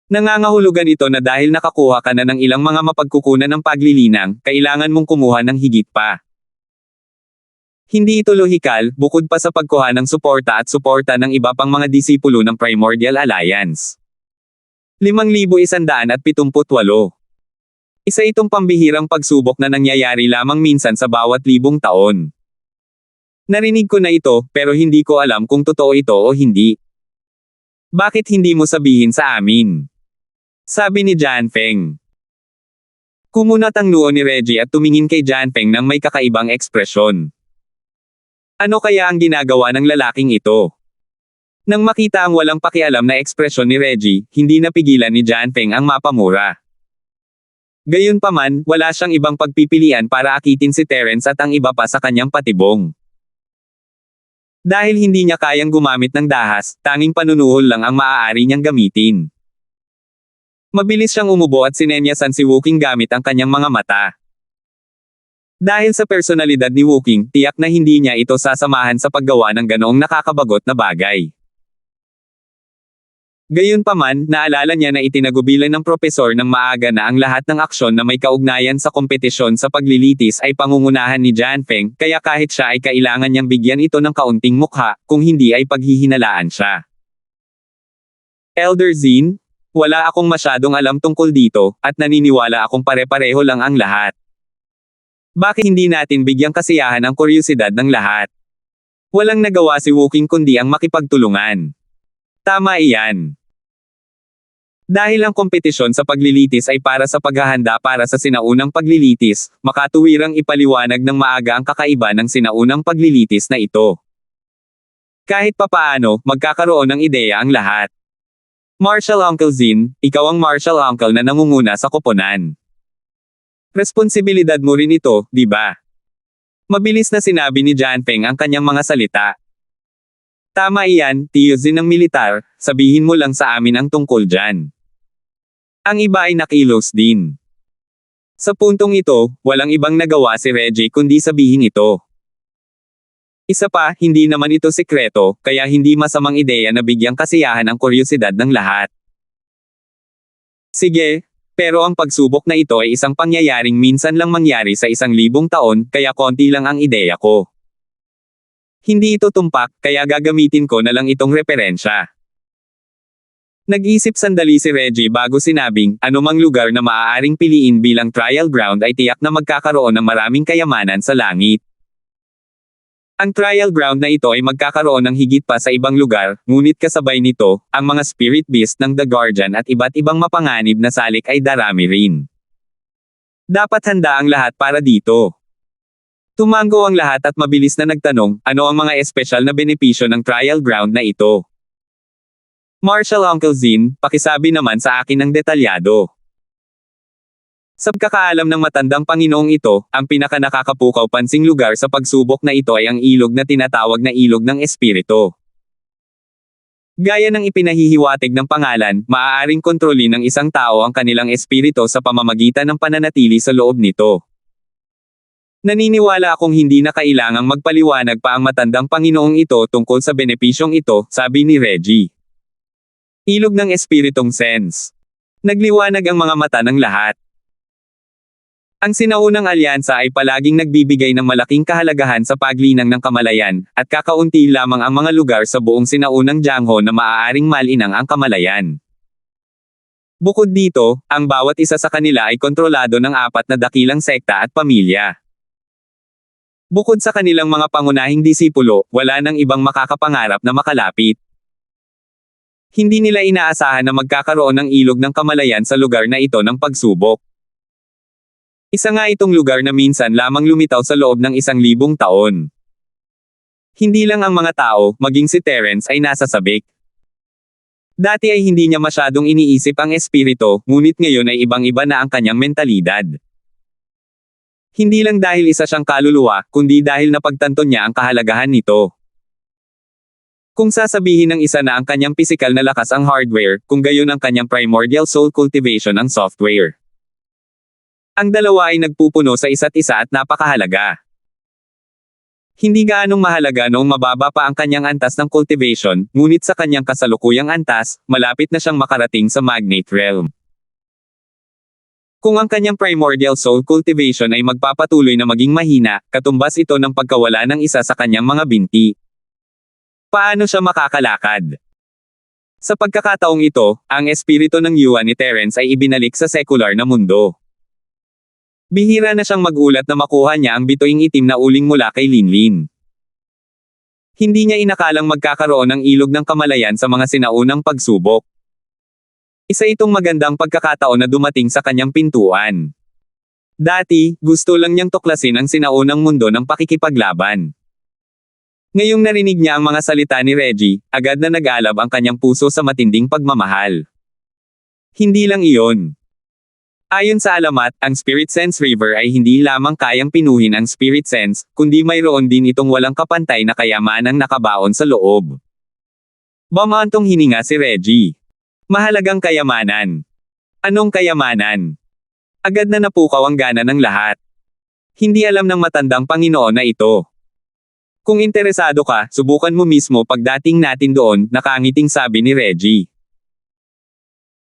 Nangangahulugan ito na dahil nakakuha ka na ng ilang mga mapagkukunan ng paglilinang, kailangan mong kumuha ng higit pa. Hindi ito lohikal, bukod pa sa pagkuha ng suporta at suporta ng iba pang mga disipulo ng Primordial Alliance. 5,178. Isa itong pambihirang pagsubok na nangyayari lamang minsan sa bawat 1,000 taon. Narinig ko na ito, pero hindi ko alam kung totoo ito o hindi. Bakit hindi mo sabihin sa amin? Sabi ni Janfeng. Kumunat ang noo ni Reggie at tumingin kay Janfeng nang may kakaibang ekspresyon. Ano kaya ang ginagawa ng lalaking ito? Nang makita ang walang pakialam na ekspresyon ni Reggie, hindi napigilan ni Janfeng ang mapamura. Gayunpaman, wala siyang ibang pagpipilian para akitin si Terence at ang iba pa sa kanyang patibong. Dahil hindi niya kayang gumamit ng dahas, tanging panunuhol lang ang maaari niyang gamitin. Mabilis siyang umubo at sinenyasan si Wooking gamit ang kanyang mga mata. Dahil sa personalidad ni Wooking, tiyak na hindi niya ito sasamahan sa paggawa ng ganoong nakakabagot na bagay. Gayunpaman, naalala niya na itinagubilan ng propesor ng maaga na ang lahat ng aksyon na may kaugnayan sa kompetisyon sa paglilitis ay pangungunahan ni Janfeng, kaya kahit siya ay kailangan niyang bigyan ito ng kaunting mukha, kung hindi ay paghihinalaan siya. Elder Zin, wala akong masyadong alam tungkol dito, at naniniwala akong pare-pareho lang ang lahat. Bakit hindi natin bigyang kasiyahan ang kuryosidad ng lahat? Walang nagawa si Wooking kundi ang makipagtulungan. Tama iyan. Dahil ang kompetisyon sa paglilitis ay para sa paghahanda para sa sinaunang paglilitis, makatuwirang ipaliwanag ng maaga ang kakaiba ng sinaunang paglilitis na ito. Kahit papaano, magkakaroon ng ideya ang lahat. Martial Uncle Zin, ikaw ang martial uncle na nangunguna sa koponan. Responsibilidad mo rin ito, di ba? Mabilis na sinabi ni Janpeng ang kanyang mga salita. Tama iyan, tiyusin ng militar, sabihin mo lang sa amin ang tungkol dyan. Ang iba ay nakilos din. Sa puntong ito, walang ibang nagawa si Reggie kundi sabihin ito. Isa pa, hindi naman ito sekreto, kaya hindi masamang ideya na bigyang kasiyahan ang kuryosidad ng lahat. Sige, pero ang pagsubok na ito ay isang pangyayaring minsan lang mangyari sa 1,000 taon, kaya konti lang ang ideya ko. Hindi ito tumpak, kaya gagamitin ko na lang itong referensya. Nag-isip sandali si Reggie bago sinabing, anumang lugar na maaaring piliin bilang trial ground ay tiyak na magkakaroon ng maraming kayamanan sa langit. Ang trial ground na ito ay magkakaroon ng higit pa sa ibang lugar, ngunit kasabay nito, ang mga spirit beast ng The Guardian at iba't ibang mapanganib na salik ay darami rin. Dapat handa ang lahat para dito. Tumango ang lahat at mabilis na nagtanong, ano ang mga espesyal na benepisyo ng trial ground na ito? Marshal Uncle Zin, pakisabi naman sa akin ng detalyado. Sa pagkakaalam ng matandang Panginoong ito, ang pinakanakakapukaw pansing lugar sa pagsubok na ito ay ang ilog na tinatawag na ilog ng espiritu. Gaya ng ipinahihiwatig ng pangalan, maaaring kontrolin ng isang tao ang kanilang espiritu sa pamamagitan ng pananatili sa loob nito. Naniniwala akong hindi na kailangang magpaliwanag pa ang matandang Panginoong ito tungkol sa benepisyong ito, sabi ni Reggie. Ilog ng espiritong sense. Nagliwanag ang mga mata ng lahat. Ang sinaunang alyansa ay palaging nagbibigay ng malaking kahalagahan sa paglinang ng kamalayan, at kakaunti lamang ang mga lugar sa buong sinaunang Jiangho na maaaring malinang ang kamalayan. Bukod dito, ang bawat isa sa kanila ay kontrolado ng 4 na dakilang sekta at pamilya. Bukod sa kanilang mga pangunahing disipulo, wala nang ibang makakapangarap na makalapit. Hindi nila inaasahan na magkakaroon ng ilog ng kamalayan sa lugar na ito ng pagsubok. Isa nga itong lugar na minsan lamang lumitaw sa loob ng 1,000 taon. Hindi lang ang mga tao, maging si Terence ay nasa sabik. Dati ay hindi niya masyadong iniisip ang espiritu, ngunit ngayon ay ibang-iba na ang kanyang mentalidad. Hindi lang dahil isa siyang kaluluwa, kundi dahil napagtanto niya ang kahalagahan nito. Kung sasabihin ng isa na ang kanyang pisikal na lakas ang hardware, kung gayon ang kanyang primordial soul cultivation ang software. Ang dalawa ay nagpupuno sa isa't isa at napakahalaga. Hindi gaanong mahalaga noong mababa pa ang kanyang antas ng cultivation, ngunit sa kanyang kasalukuyang antas, malapit na siyang makarating sa Magnate Realm. Kung ang kanyang primordial soul cultivation ay magpapatuloy na maging mahina, katumbas ito ng pagkawala ng isa sa kanyang mga binti. Paano siya makakalakad? Sa pagkakataong ito, ang espiritu ng Yuan ni Terence ay ibinalik sa secular na mundo. Bihira na siyang magulat na makuha niya ang bituing itim na uling mula kay Linlin. Hindi niya inakalang magkakaroon ng ilog ng kamalayan sa mga sinaunang pagsubok. Isa itong magandang pagkakataon na dumating sa kanyang pintuan. Dati, gusto lang niyang tuklasin ang sinaunang mundo ng pakikipaglaban. Ngayong narinig niya ang mga salita ni Reggie, agad na nag-alab ang kanyang puso sa matinding pagmamahal. Hindi lang iyon. Ayon sa alamat, ang Spirit Sense River ay hindi lamang kayang pinuhin ang Spirit Sense, kundi mayroon din itong walang kapantay na kayamanang nakabaon sa loob. Bamantong hininga si Reggie. Mahalagang kayamanan. Anong kayamanan? Agad na napukaw ang gana ng lahat. Hindi alam ng matandang Panginoon na ito. Kung interesado ka, subukan mo mismo pagdating natin doon, nakangiting sabi ni Reggie.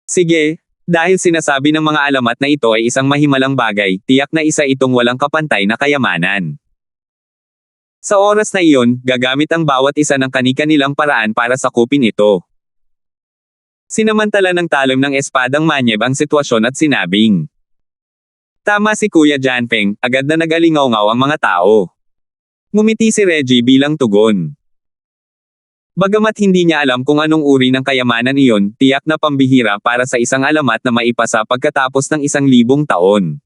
Sige. Dahil sinasabi ng mga alamat na ito ay isang mahimalang bagay, tiyak na isa itong walang kapantay na kayamanan. Sa oras na iyon, gagamit ang bawat isa ng kani-kanilang paraan para sakupin ito. Sinamantala ng talim ng espadang Manyeb ang sitwasyon at sinabing. Tama si Kuya Janpeng, agad na nagalingaw-ngaw ang mga tao. Ngumiti si Reggie bilang tugon. Bagamat hindi niya alam kung anong uri ng kayamanan iyon, tiyak na pambihira para sa isang alamat na maipasa pagkatapos ng 1,000 taon.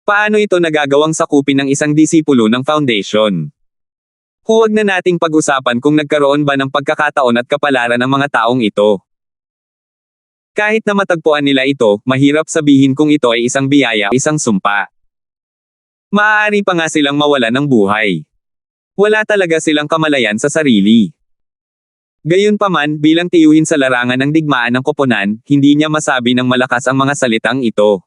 Paano ito nagagawang sakupin ng isang disipulo ng Foundation? Huwag na nating pag-usapan kung nagkaroon ba ng pagkakataon at kapalaran ng mga taong ito. Kahit na matagpuan nila ito, mahirap sabihin kung ito ay isang biyaya o isang sumpa. Maaari pa nga silang mawalan ng buhay. Wala talaga silang kamalayan sa sarili. Gayunpaman, bilang tiyuhin sa larangan ng digmaan ng koponan, hindi niya masabi ng malakas ang mga salitang ito.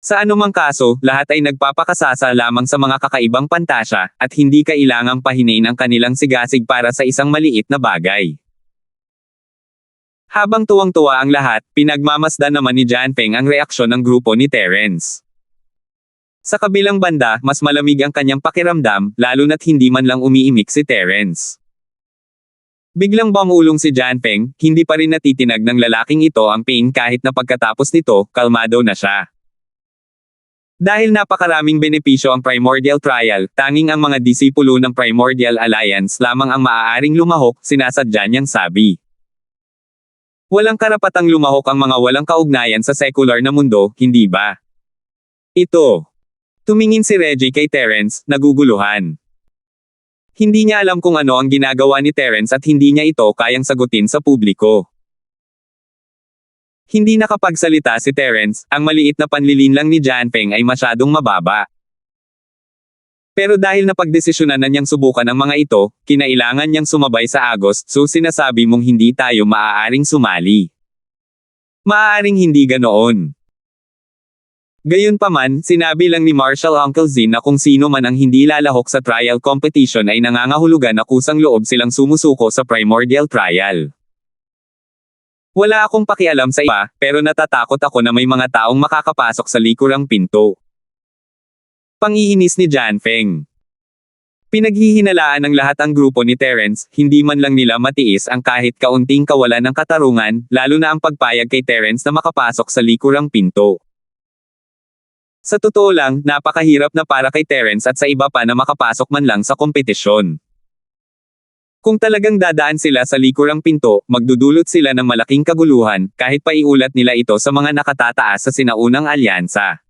Sa anumang kaso, lahat ay nagpapakasasa lamang sa mga kakaibang pantasya, at hindi kailangang pahinain ang kanilang sigasig para sa isang maliit na bagay. Habang tuwang-tuwa ang lahat, pinagmamasdan naman ni Janpeng ang reaksyon ng grupo ni Terence. Sa kabilang banda, mas malamig ang kanyang pakiramdam, lalo na't hindi man lang umiimik si Terence. Biglang bumulong si Janpeng, hindi pa rin natitinag ng lalaking ito ang pain kahit na pagkatapos nito, kalmado na siya. Dahil napakaraming benepisyo ang Primordial Trial, tanging ang mga disipulo ng Primordial Alliance lamang ang maaaring lumahok, sinasadya niyang sabi. Walang karapatang lumahok ang mga walang kaugnayan sa secular na mundo, hindi ba? Ito. Tumingin si Reggie kay Terence, naguguluhan. Hindi niya alam kung ano ang ginagawa ni Terence at hindi niya ito kayang sagutin sa publiko. Hindi nakapagsalita si Terence, ang maliit na panlilinlang ni Janpeng ay masyadong mababa. Pero dahil napagdesisyonan na niyang subukan ang mga ito, kinailangan niyang sumabay sa agos, so sinasabi mong hindi tayo maaaring sumali. Maaaring hindi ganoon. Gayunpaman, sinabi lang ni Marshall Uncle Zin na kung sino man ang hindi lalahok sa trial competition ay nangangahulugan na kusang loob silang sumusuko sa Primordial Trial. Wala akong pakialam sa iba, pero natatakot ako na may mga taong makakapasok sa likurang pinto. Pangiinis ni Janpeng. Pinaghihinalaan ng lahat ang grupo ni Terence, hindi man lang nila matiis ang kahit kaunting kawalan ng katarungan, lalo na ang pagpayag kay Terence na makapasok sa likurang pinto. Sa totoo lang, napakahirap na para kay Terence at sa iba pa na makapasok man lang sa kompetisyon. Kung talagang dadaan sila sa likurang pinto, magdudulot sila ng malaking kaguluhan, kahit pa iulat nila ito sa mga nakatataas sa sinaunang alyansa.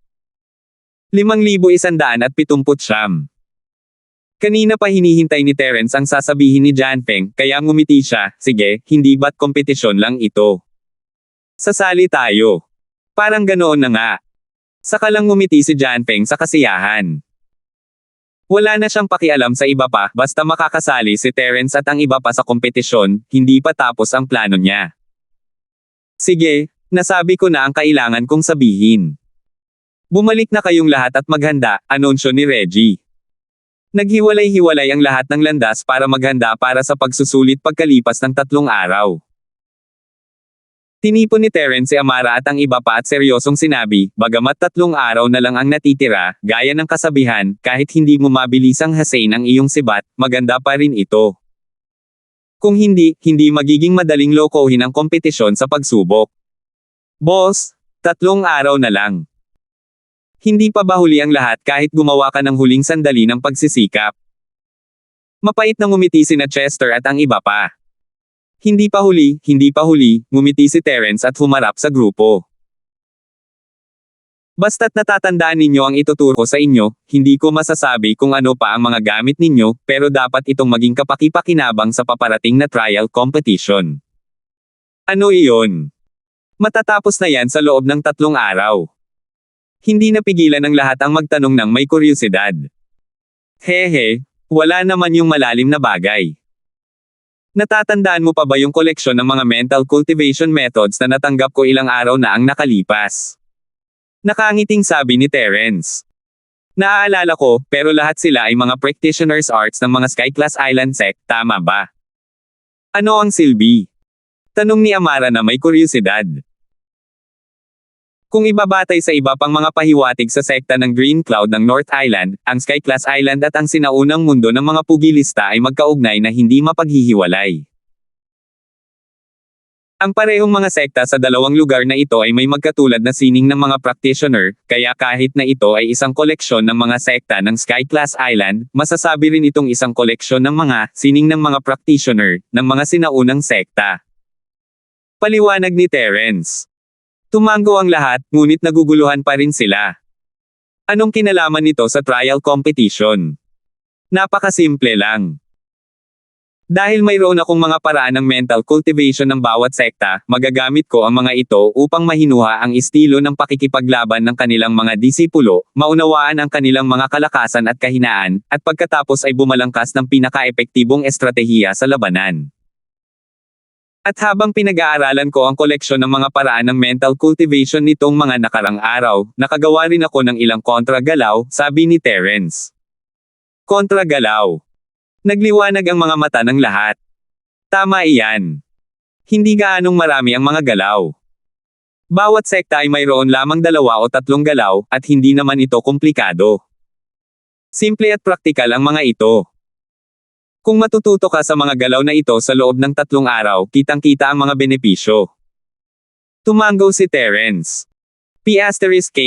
5,179. Kanina pa hinihintay ni Terence ang sasabihin ni Janpeng, kaya ngumiti siya, sige, hindi ba't kompetisyon lang ito? Sasali tayo. Parang ganoon na nga. Saka lang ngumiti si Janpeng sa kasiyahan. Wala na siyang pakialam sa iba pa, basta makakasali si Terence at ang iba pa sa kompetisyon, hindi pa tapos ang plano niya. Sige, nasabi ko na ang kailangan kong sabihin. Bumalik na kayong lahat at maghanda, anunsyo ni Reggie. Naghiwalay-hiwalay ang lahat ng landas para maghanda para sa pagsusulit pagkalipas ng 3 araw. Tinipon ni Terence si Amara at ang iba pa at seryosong sinabi, bagamat 3 araw na lang ang natitira, gaya ng kasabihan, kahit hindi mo mabilisang hasain ang iyong sibat, maganda pa rin ito. Kung hindi, hindi magiging madaling lokohin ang kompetisyon sa pagsubok. Boss, 3 araw na lang. Hindi pa ba huli ang lahat kahit gumawa ka ng huling sandali ng pagsisikap? Mapait na ngumiti sina Chester at ang iba pa. Hindi pa huli, ngumiti si Terence at humarap sa grupo. Basta't natatandaan ninyo ang ituturo ko sa inyo, hindi ko masasabi kung ano pa ang mga gamit ninyo, pero dapat itong maging kapaki-pakinabang sa paparating na trial competition. Ano iyon? Matatapos na yan sa loob ng 3 araw. Hindi napigilan ng lahat ang magtanong ng may kuryosidad. Hehe, wala naman yung malalim na bagay. Natatandaan mo pa ba yung koleksyon ng mga mental cultivation methods na natanggap ko ilang araw na ang nakalipas? Nakangiting sabi ni Terence. Naaalala ko, pero lahat sila ay mga practitioners arts ng mga Skyclass Island sect, tama ba? Ano ang silbi? Tanong ni Amara na may kuryosidad. Kung ibabatay sa iba pang mga pahiwatig sa sekta ng Green Cloud ng North Island, ang Skyclass Island at ang sinaunang mundo ng mga pugilista ay magkaugnay na hindi mapaghihiwalay. Ang parehong mga sekta sa 2 lugar na ito ay may magkatulad na sining ng mga practitioner, kaya kahit na ito ay isang koleksyon ng mga sekta ng Skyclass Island, masasabi rin itong isang koleksyon ng mga sining ng mga practitioner ng mga sinaunang sekta. Paliwanag ni Terence. Tumango ang lahat, ngunit naguguluhan pa rin sila. Anong kinalaman nito sa trial competition? Napakasimple lang. Dahil mayroon akong mga paraan ng mental cultivation ng bawat sekta, magagamit ko ang mga ito upang mahinuha ang estilo ng pakikipaglaban ng kanilang mga disipulo, maunawaan ang kanilang mga kalakasan at kahinaan, at pagkatapos ay bumalangkas ng pinaka-epektibong estratehiya sa labanan. At habang pinag-aaralan ko ang koleksyon ng mga paraan ng mental cultivation nitong mga nakarang araw, nakagawa rin ako ng ilang kontra-galaw, sabi ni Terence. Kontra-galaw. Nagliwanag ang mga mata ng lahat. Tama iyan. Hindi gaanong marami ang mga galaw. Bawat sekta ay mayroon lamang 2 o 3 galaw, at hindi naman ito komplikado. Simple at praktikal ang mga ito. Kung matututo ka sa mga galaw na ito sa loob ng 3 araw, kitang-kita ang mga benepisyo. Tumango si Terence. P***K***.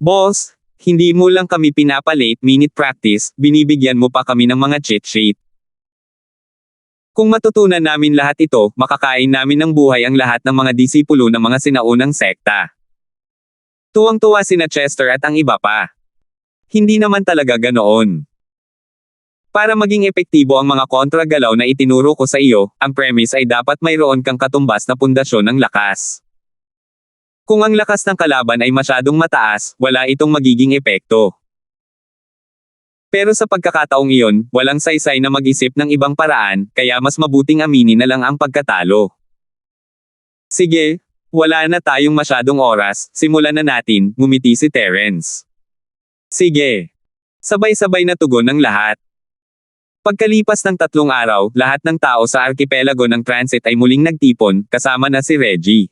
Boss, hindi mo lang kami pinapa-late minute practice, binibigyan mo pa kami ng mga cheat sheet. Kung matutunan namin lahat ito, makakain namin ng buhay ang lahat ng mga disipulo ng mga sinaunang sekta. Tuwang-tuwa sina Chester at ang iba pa. Hindi naman talaga ganoon. Para maging epektibo ang mga kontra-galaw na itinuro ko sa iyo, ang premise ay dapat mayroon kang katumbas na pundasyon ng lakas. Kung ang lakas ng kalaban ay masyadong mataas, wala itong magiging epekto. Pero sa pagkakataong iyon, walang saysay na mag-isip ng ibang paraan, kaya mas mabuting aminin na lang ang pagkatalo. Sige, wala na tayong masyadong oras, simulan na natin, ngumiti si Terence. Sige. Sabay-sabay na tugon ng lahat. Pagkalipas ng 3 araw, lahat ng tao sa arkipelago ng Transit ay muling nagtipon, kasama na si Reggie.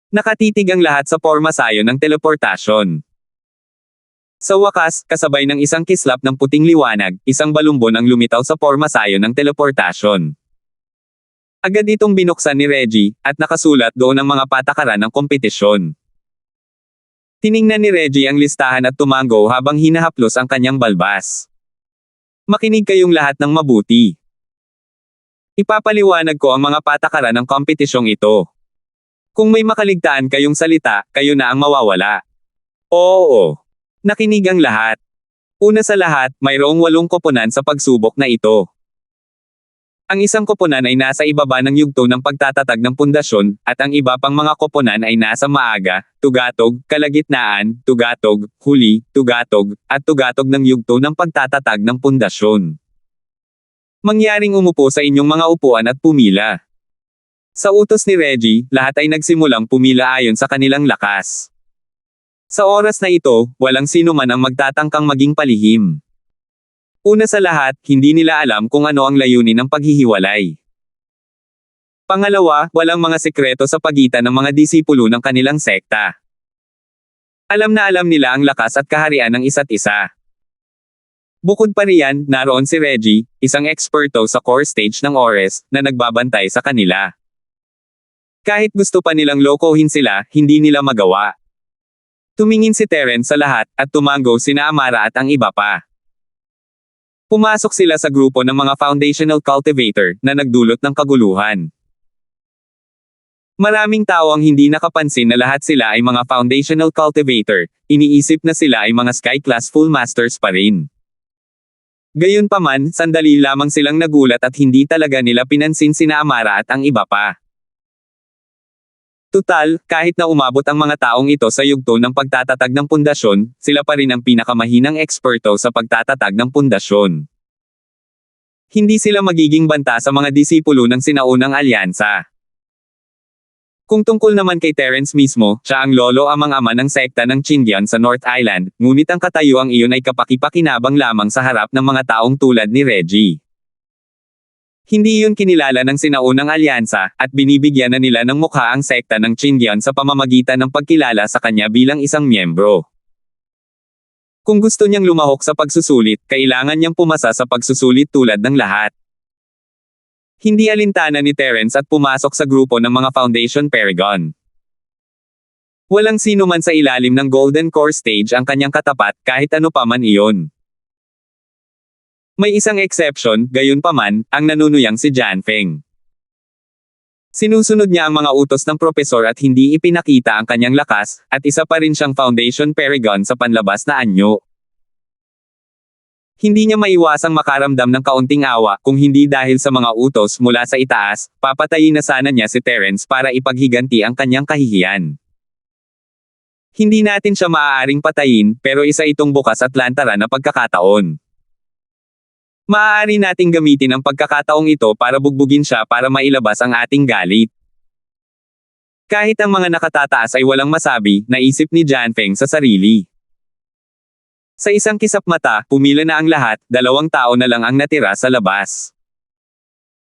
Nakatitig ang lahat sa pormasayo ng teleportasyon. Sa wakas, kasabay ng isang kislap ng puting liwanag, isang balumbon ang lumitaw sa pormasayo ng teleportasyon. Agad itong binuksan ni Reggie, at nakasulat doon ang mga patakaran ng kompetisyon. Tiningnan ni Reggie ang listahan at tumango habang hinahaplos ang kanyang balbas. Makinig kayong lahat ng mabuti. Ipapaliwanag ko ang mga patakaran ng kompetisyong ito. Kung may makaligtaan kayong salita, kayo na ang mawawala. Oo. Nakinig ang lahat. Una sa lahat, mayroong 8 koponan sa pagsubok na ito. Ang isang koponan ay nasa ibaba ng yugto ng pagtatatag ng pundasyon, at ang iba pang mga koponan ay nasa maaga, tugatog, kalagitnaan, tugatog, huli, tugatog, at tugatog ng yugto ng pagtatatag ng pundasyon. Mangyaring umupo sa inyong mga upuan at pumila. Sa utos ni Reggie, lahat ay nagsimulang pumila ayon sa kanilang lakas. Sa oras na ito, walang sino man ang magtatangkang maging palihim. Una sa lahat, hindi nila alam kung ano ang layunin ng paghihiwalay. Pangalawa, walang mga sekreto sa pagitan ng mga disipulo ng kanilang sekta. Alam na alam nila ang lakas at kaharian ng isa't isa. Bukod pa riyan, naroon si Reggie, isang eksperto sa core stage ng Ores, na nagbabantay sa kanila. Kahit gusto pa nilang lokohin sila, hindi nila magawa. Tumingin si Terence sa lahat, at tumango sina Amara at ang iba pa. Pumasok sila sa grupo ng mga foundational cultivator, na nagdulot ng kaguluhan. Maraming tao ang hindi nakapansin na lahat sila ay mga foundational cultivator, iniisip na sila ay mga Sky Class Full Masters pa rin. Gayunpaman, sandali lamang silang nagulat at hindi talaga nila pinansin sina Amara at ang iba pa. Tutal, kahit na umabot ang mga taong ito sa yugto ng pagtatatag ng pundasyon, sila pa rin ang pinakamahinang eksperto sa pagtatatag ng pundasyon. Hindi sila magiging banta sa mga disipulo ng sinaunang alyansa. Kung tungkol naman kay Terence mismo, siya ang lolo amang ama ng sekta ng Chindian sa North Island, ngunit ang katayuang iyon ay kapakipakinabang lamang sa harap ng mga taong tulad ni Reggie. Hindi yun kinilala ng sinaunang alyansa, at binibigyan na nila ng mukha ang sekta ng Chindian sa pamamagitan ng pagkilala sa kanya bilang isang miyembro. Kung gusto niyang lumahok sa pagsusulit, kailangan niyang pumasa sa pagsusulit tulad ng lahat. Hindi alintana ni Terence at pumasok sa grupo ng mga Foundation Paragon. Walang sino man sa ilalim ng Golden Core Stage ang kanyang katapat, kahit ano pa man iyon. May isang exception, gayunpaman, ang nanunuyang si Janfeng. Sinusunod niya ang mga utos ng propesor at hindi ipinakita ang kanyang lakas, at isa pa rin siyang Foundation Paragon sa panlabas na anyo. Hindi niya maiwasang makaramdam ng kaunting awa kung hindi dahil sa mga utos mula sa itaas, papatayin na sana niya si Terence para ipaghiganti ang kanyang kahihiyan. Hindi natin siya maaaring patayin, pero isa itong bukas at lantara na pagkakataon. Maaari nating gamitin ang pagkakataong ito para bugbugin siya para mailabas ang ating galit. Kahit ang mga nakatataas ay walang masabi, naisip ni Jianfeng sa sarili. Sa isang kisap mata, pumila na ang lahat, 2 tao na lang ang natira sa labas.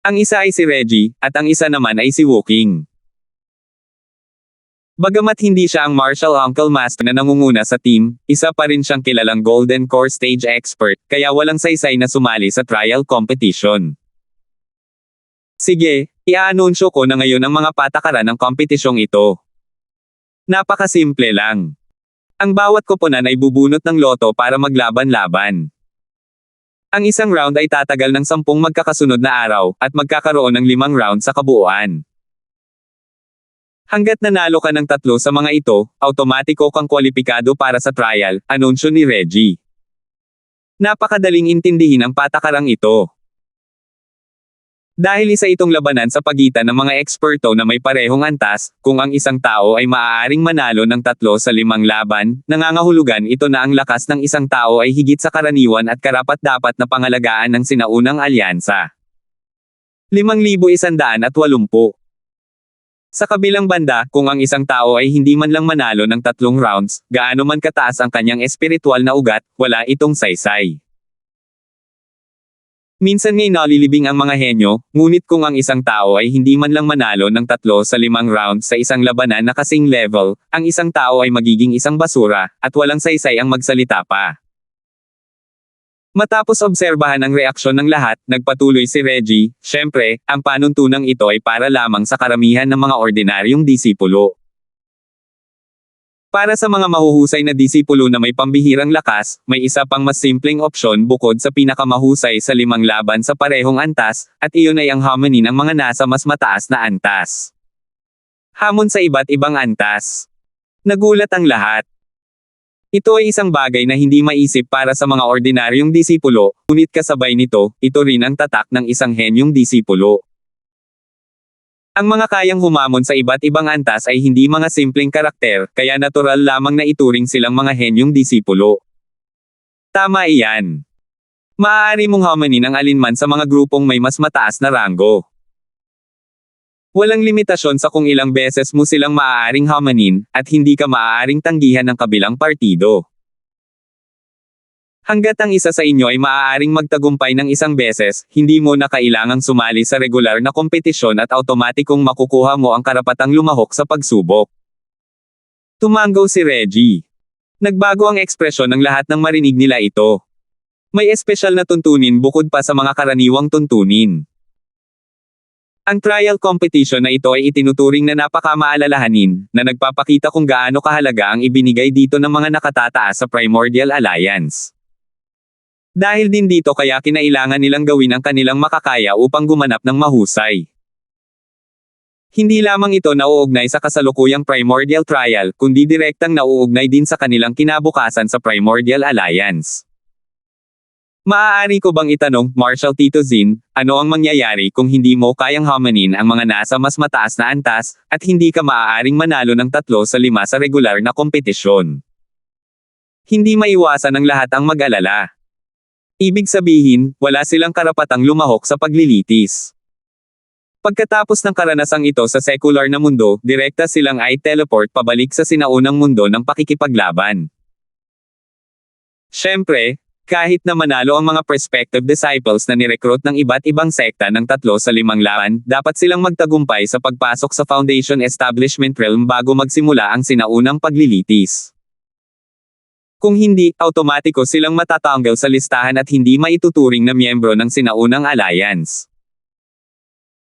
Ang isa ay si Reggie, at ang isa naman ay si Woking. Bagamat hindi siya ang martial uncle master na nangunguna sa team, isa pa rin siyang kilalang Golden Core stage expert, kaya walang saysay na sumali sa trial competition. Sige, i-aanunsyo ko na ngayon ang mga patakaran ng kompetisyong ito. Napakasimple lang. Ang bawat koponan ay bubunot ng loto para maglaban-laban. Ang isang round ay tatagal ng 10 magkakasunod na araw, at magkakaroon ng 5 round sa kabuuan. Hanggat nanalo ka ng 3 sa mga ito, automatiko kang kwalipikado para sa trial, anunsyo ni Reggie. Napakadaling intindihin ang patakarang ito. Dahil isa itong labanan sa pagitan ng mga eksperto na may parehong antas, kung ang isang tao ay maaaring manalo ng 3 sa 5 laban, nangangahulugan ito na ang lakas ng isang tao ay higit sa karaniwan at karapat-dapat na pangalagaan ng sinaunang alyansa. 5,180. Sa kabilang banda, kung ang isang tao ay hindi man lang manalo ng 3 rounds, gaano man kataas ang kanyang espiritual na ugat, wala itong saysay. Minsan nga'y nalilibing ang mga henyo, ngunit kung ang isang tao ay hindi man lang manalo ng 3 sa 5 rounds sa isang labanan na kasing level, ang isang tao ay magiging isang basura, at walang saysay ang magsalita pa. Matapos obserbahan ang reaksyon ng lahat, nagpatuloy si Reggie, syempre, ang panuntunang ito ay para lamang sa karamihan ng mga ordinaryong disipulo. Para sa mga mahuhusay na disipulo na may pambihirang lakas, may isa pang mas simpleng opsyon bukod sa pinakamahusay sa 5 laban sa parehong antas, at iyon ay ang hamonin ng mga nasa mas mataas na antas. Hamon sa iba't ibang antas. Nagulat ang lahat. Ito ay isang bagay na hindi maisip para sa mga ordinaryong disipulo, ngunit kasabay nito, ito rin ang tatak ng isang henyong disipulo. Ang mga kayang humamon sa iba't ibang antas ay hindi mga simpleng karakter, kaya natural lamang na ituring silang mga henyong disipulo. Tama iyan. Maaari mong hamonin ang alinman sa mga grupong may mas mataas na ranggo. Walang limitasyon sa kung ilang beses mo silang maaaring hamonin, at hindi ka maaaring tanggihan ng kabilang partido. Hanggat ang isa sa inyo ay maaaring magtagumpay ng isang beses, hindi mo na kailangang sumali sa regular na kompetisyon at automatikong makukuha mo ang karapatang lumahok sa pagsubok. Tumango si Reggie. Nagbago ang ekspresyon ng lahat nang marinig nila ito. May espesyal na tuntunin bukod pa sa mga karaniwang tuntunin. Ang trial competition na ito ay itinuturing na napakamaalalahanin, na nagpapakita kung gaano kahalaga ang ibinigay dito ng mga nakatataas sa Primordial Alliance. Dahil din dito kaya kinailangan nilang gawin ang kanilang makakaya upang gumanap ng mahusay. Hindi lamang ito nauugnay sa kasalukuyang Primordial Trial, kundi direktang nauugnay din sa kanilang kinabukasan sa Primordial Alliance. Maaari ko bang itanong, Marshal Tito Zin, ano ang mangyayari kung hindi mo kayang hamonin ang mga nasa mas mataas na antas, at hindi ka maaaring manalo ng 3 sa 5 sa regular na kompetisyon? Hindi maiwasan ng lahat ang mag-alala. Ibig sabihin, wala silang karapatang lumahok sa paglilitis. Pagkatapos ng karanasang ito sa secular na mundo, direkta silang ay teleport pabalik sa sinaunang mundo ng pakikipaglaban. Siyempre, kahit na manalo ang mga prospective disciples na nirecruit ng iba't ibang sekta ng 3 sa 5 laban, dapat silang magtagumpay sa pagpasok sa Foundation Establishment Realm bago magsimula ang sinaunang paglilitis. Kung hindi, automatiko silang matatanggal sa listahan at hindi maituturing na miyembro ng sinaunang alliance.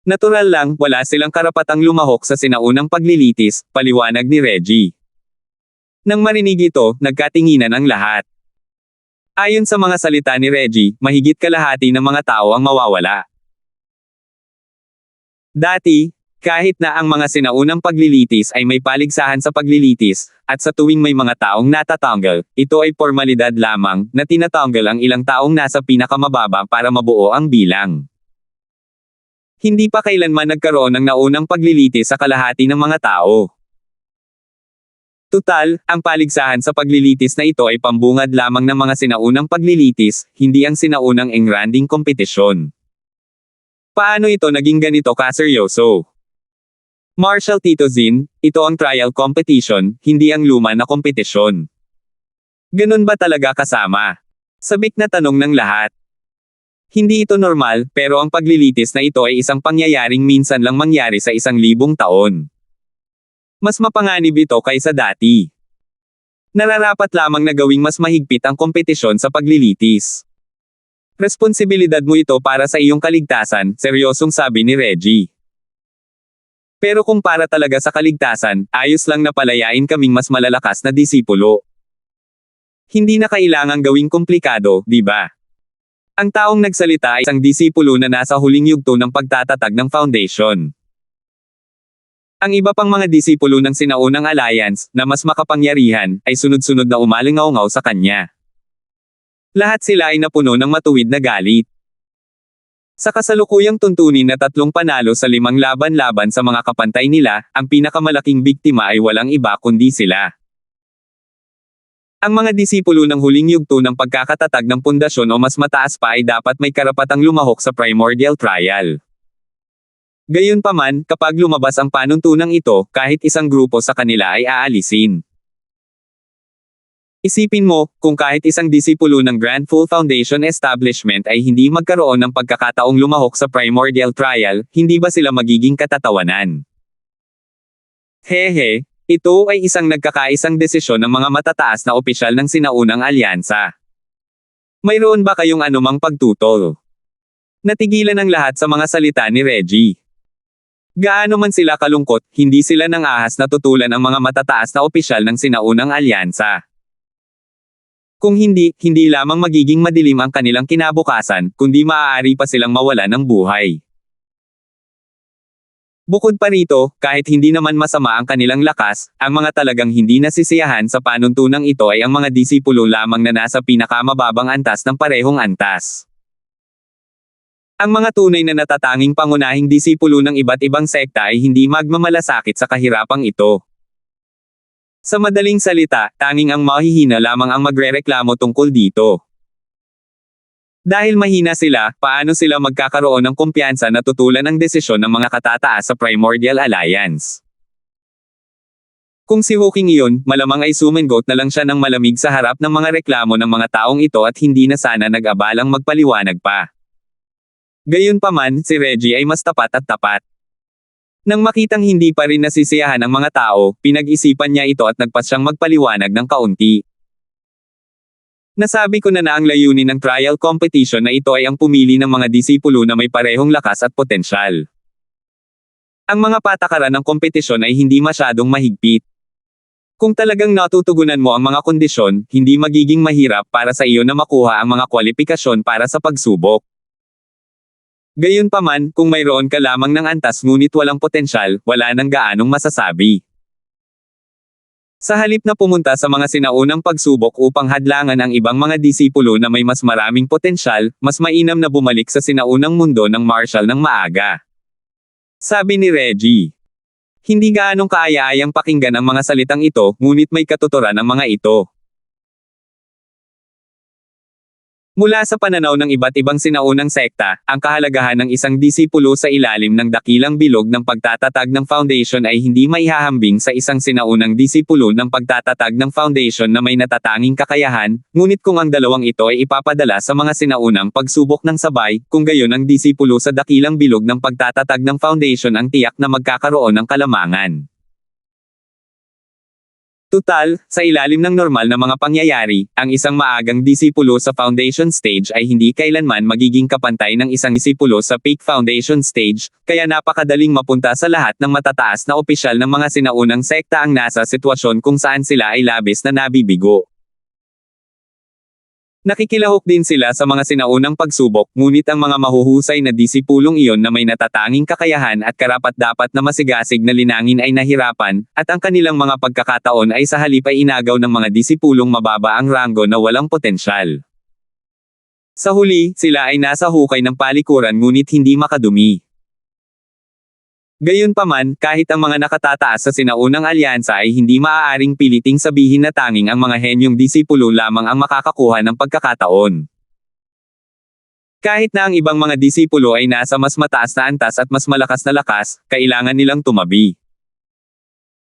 Natural lang, wala silang karapatang lumahok sa sinaunang paglilitis, paliwanag ni Reggie. Nang marinig ito, nagkatinginan ang lahat. Ayon sa mga salita ni Reggie, mahigit kalahati ng mga tao ang mawawala. Dati, Kahit na ang mga sinaunang paglilitis ay may paligsahan sa paglilitis, at sa tuwing may mga taong natatanggal, ito ay formalidad lamang, na tinatanggal ang ilang taong nasa pinakamababa para mabuo ang bilang. Hindi pa kailanman nagkaroon ng naunang paglilitis sa kalahati ng mga tao. Tutal, ang paligsahan sa paglilitis na ito ay pambungad lamang ng mga sinaunang paglilitis, hindi ang sinaunang engranding kompetisyon. Paano ito naging ganito kaseryoso? Marshal Tito Zin, ito ang trial competition, hindi ang luma na kompetisyon. Ganun ba talaga kasama? Sabik na tanong ng lahat. Hindi ito normal, pero ang paglilitis na ito ay isang pangyayaring minsan lang mangyari sa 1,000 taon. Mas mapanganib ito kaysa dati. Nararapat lamang na gawing mas mahigpit ang kompetisyon sa paglilitis. Responsibilidad mo ito para sa iyong kaligtasan, seryosong sabi ni Reggie. Pero kung para talaga sa kaligtasan, ayos lang na palayain kaming mas malalakas na disipulo. Hindi na kailangang gawing komplikado, di ba? Ang taong nagsalita ay isang disipulo na nasa huling yugto ng pagtatatag ng foundation. Ang iba pang mga disipulo ng sinaunang alliance, na mas makapangyarihan, ay sunod-sunod na umalingaw-ngaw sa kanya. Lahat sila ay napuno ng matuwid na galit. Sa kasalukuyang tuntunin na 3 panalo sa 5 laban-laban sa mga kapantay nila, ang pinakamalaking biktima ay walang iba kundi sila. Ang mga disipulo ng huling yugto ng pagkakatatag ng pundasyon o mas mataas pa ay dapat may karapatang lumahok sa primordial trial. Gayunpaman, kapag lumabas ang panuntunang ito, kahit isang grupo sa kanila ay aalisin. Isipin mo, kung kahit isang disipulo ng Grand Full Foundation Establishment ay hindi magkaroon ng pagkakataong lumahok sa primordial trial, hindi ba sila magiging katatawanan? Hehe, ito ay isang nagkakaisang desisyon ng mga matataas na opisyal ng sinaunang alyansa. Mayroon ba kayong anumang pagtutol? Natigilan ang lahat sa mga salita ni Reggie. Gaano man sila kalungkot, hindi sila nang ahas na tutulan ang mga matataas na opisyal ng sinaunang alyansa. Kung hindi, hindi lamang magiging madilim ang kanilang kinabukasan, kundi maaari pa silang mawala ng buhay. Bukod pa rito, kahit hindi naman masama ang kanilang lakas, ang mga talagang hindi nasisiyahan sa panuntunang ito ay ang mga disipulo lamang na nasa pinakamababang antas ng parehong antas. Ang mga tunay na natatanging pangunahing disipulo ng iba't ibang sekta ay hindi magmamalasakit sa kahirapang ito. Sa madaling salita, tanging ang mahihina lamang ang magrereklamo tungkol dito. Dahil mahina sila, paano sila magkakaroon ng kumpiyansa na tutulan ang desisyon ng mga katataas sa Primordial Alliance? Kung si Hawking iyon, malamang ay sumengot na lang siya ng malamig sa harap ng mga reklamo ng mga taong ito at hindi na sana nag-abalang magpaliwanag pa. Gayunpaman, si Reggie ay mas tapat at tapat. Nang makitang hindi pa rin nasisiyahan ang mga tao, pinag-isipan niya ito at nagpasyang magpaliwanag ng kaunti. Nasabi ko na ang layunin ng trial competition na ito ay ang pumili ng mga disipulo na may parehong lakas at potensyal. Ang mga patakaran ng kompetisyon ay hindi masyadong mahigpit. Kung talagang natutugunan mo ang mga kondisyon, hindi magiging mahirap para sa iyo na makuha ang mga kwalifikasyon para sa pagsubok. Gayunpaman, kung mayroon ka lamang ng antas ngunit walang potensyal, wala nang gaanong masasabi. Sa halip na pumunta sa mga sinaunang pagsubok upang hadlangan ang ibang mga disipulo na may mas maraming potensyal, mas mainam na bumalik sa sinaunang mundo ng Marshal ng maaga. Sabi ni Reggie. Hindi gaanong kaaya-ayang pakinggan ang mga salitang ito, ngunit may katuturan ang mga ito. Mula sa pananaw ng iba't ibang sinaunang sekta, ang kahalagahan ng isang disipulo sa ilalim ng dakilang bilog ng pagtatatag ng foundation ay hindi maihahambing sa isang sinaunang disipulo ng pagtatatag ng foundation na may natatanging kakayahan, ngunit kung ang dalawang ito ay ipapadala sa mga sinaunang pagsubok ng sabay, kung gayon ang disipulo sa dakilang bilog ng pagtatatag ng foundation ang tiyak na magkakaroon ng kalamangan. Tutal, sa ilalim ng normal na mga pangyayari, ang isang maagang disipulo sa foundation stage ay hindi kailanman magiging kapantay ng isang disipulo sa peak foundation stage, kaya napakadaling mapunta sa lahat ng matataas na opisyal ng mga sinaunang sekta ang nasa sitwasyon kung saan sila ay labis na nabibigo. Nakikilahok din sila sa mga sinaunang pagsubok, ngunit ang mga mahuhusay na disipulong iyon na may natatanging kakayahan at karapat-dapat na masigasig na linangin ay nahirapan, at ang kanilang mga pagkakataon ay sa halip ay inagaw ng mga disipulong mababa ang ranggo na walang potensyal. Sa huli, sila ay nasa hukay ng palikuran ngunit hindi makadumi. Gayunpaman, kahit ang mga nakatataas sa sinaunang alyansa ay hindi maaaring piliting sabihin na tanging ang mga henyong disipulo lamang ang makakakuha ng pagkakataon. Kahit na ang ibang mga disipulo ay nasa mas mataas na antas at mas malakas na lakas, kailangan nilang tumabi.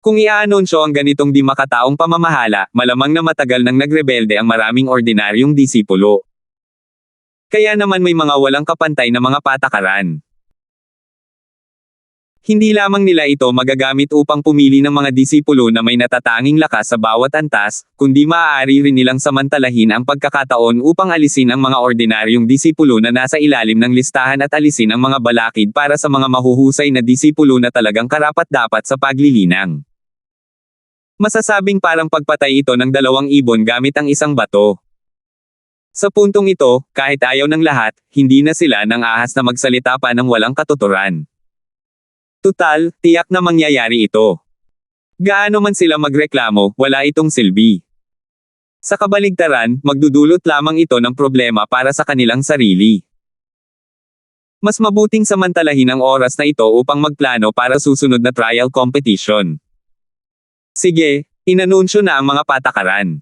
Kung iaanunsyo ang ganitong di makataong pamamahala, malamang na matagal nang nagrebelde ang maraming ordinaryong disipulo. Kaya naman may mga walang kapantay na mga patakaran. Hindi lamang nila ito magagamit upang pumili ng mga disipulo na may natatanging lakas sa bawat antas, kundi maaari rin nilang samantalahin ang pagkakataon upang alisin ang mga ordinaryong disipulo na nasa ilalim ng listahan at alisin ang mga balakid para sa mga mahuhusay na disipulo na talagang karapat-dapat sa paglilinang. Masasabing parang pagpatay ito ng 2 ibon gamit ang isang bato. Sa puntong ito, kahit ayaw ng lahat, hindi na sila nang ahas na magsalita pa ng walang katuturan. Tutal, tiyak na mangyayari ito. Gaano man sila magreklamo, wala itong silbi. Sa kabaligtaran, magdudulot lamang ito ng problema para sa kanilang sarili. Mas mabuting samantalahin ang oras na ito upang magplano para susunod na trial competition. Sige, inanunsyo na ang mga patakaran.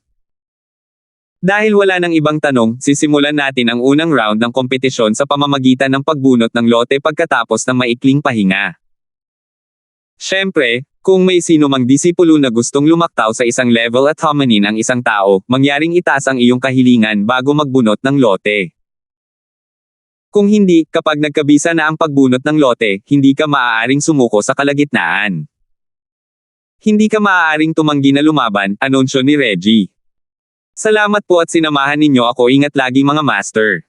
Dahil wala nang ibang tanong, sisimulan natin ang unang round ng kompetisyon sa pamamagitan ng pagbunot ng lote pagkatapos ng maikling pahinga. Siyempre, kung may sino mang disipulo na gustong lumaktaw sa isang level at homanin ang isang tao, mangyaring itaas ang iyong kahilingan bago magbunot ng lote. Kung hindi, kapag nagkabisa na ang pagbunot ng lote, hindi ka maaaring sumuko sa kalagitnaan. Hindi ka maaaring tumanggi na lumaban, anunsyo ni Reggie. Salamat po at sinamahan ninyo ako, ingat lagi mga master.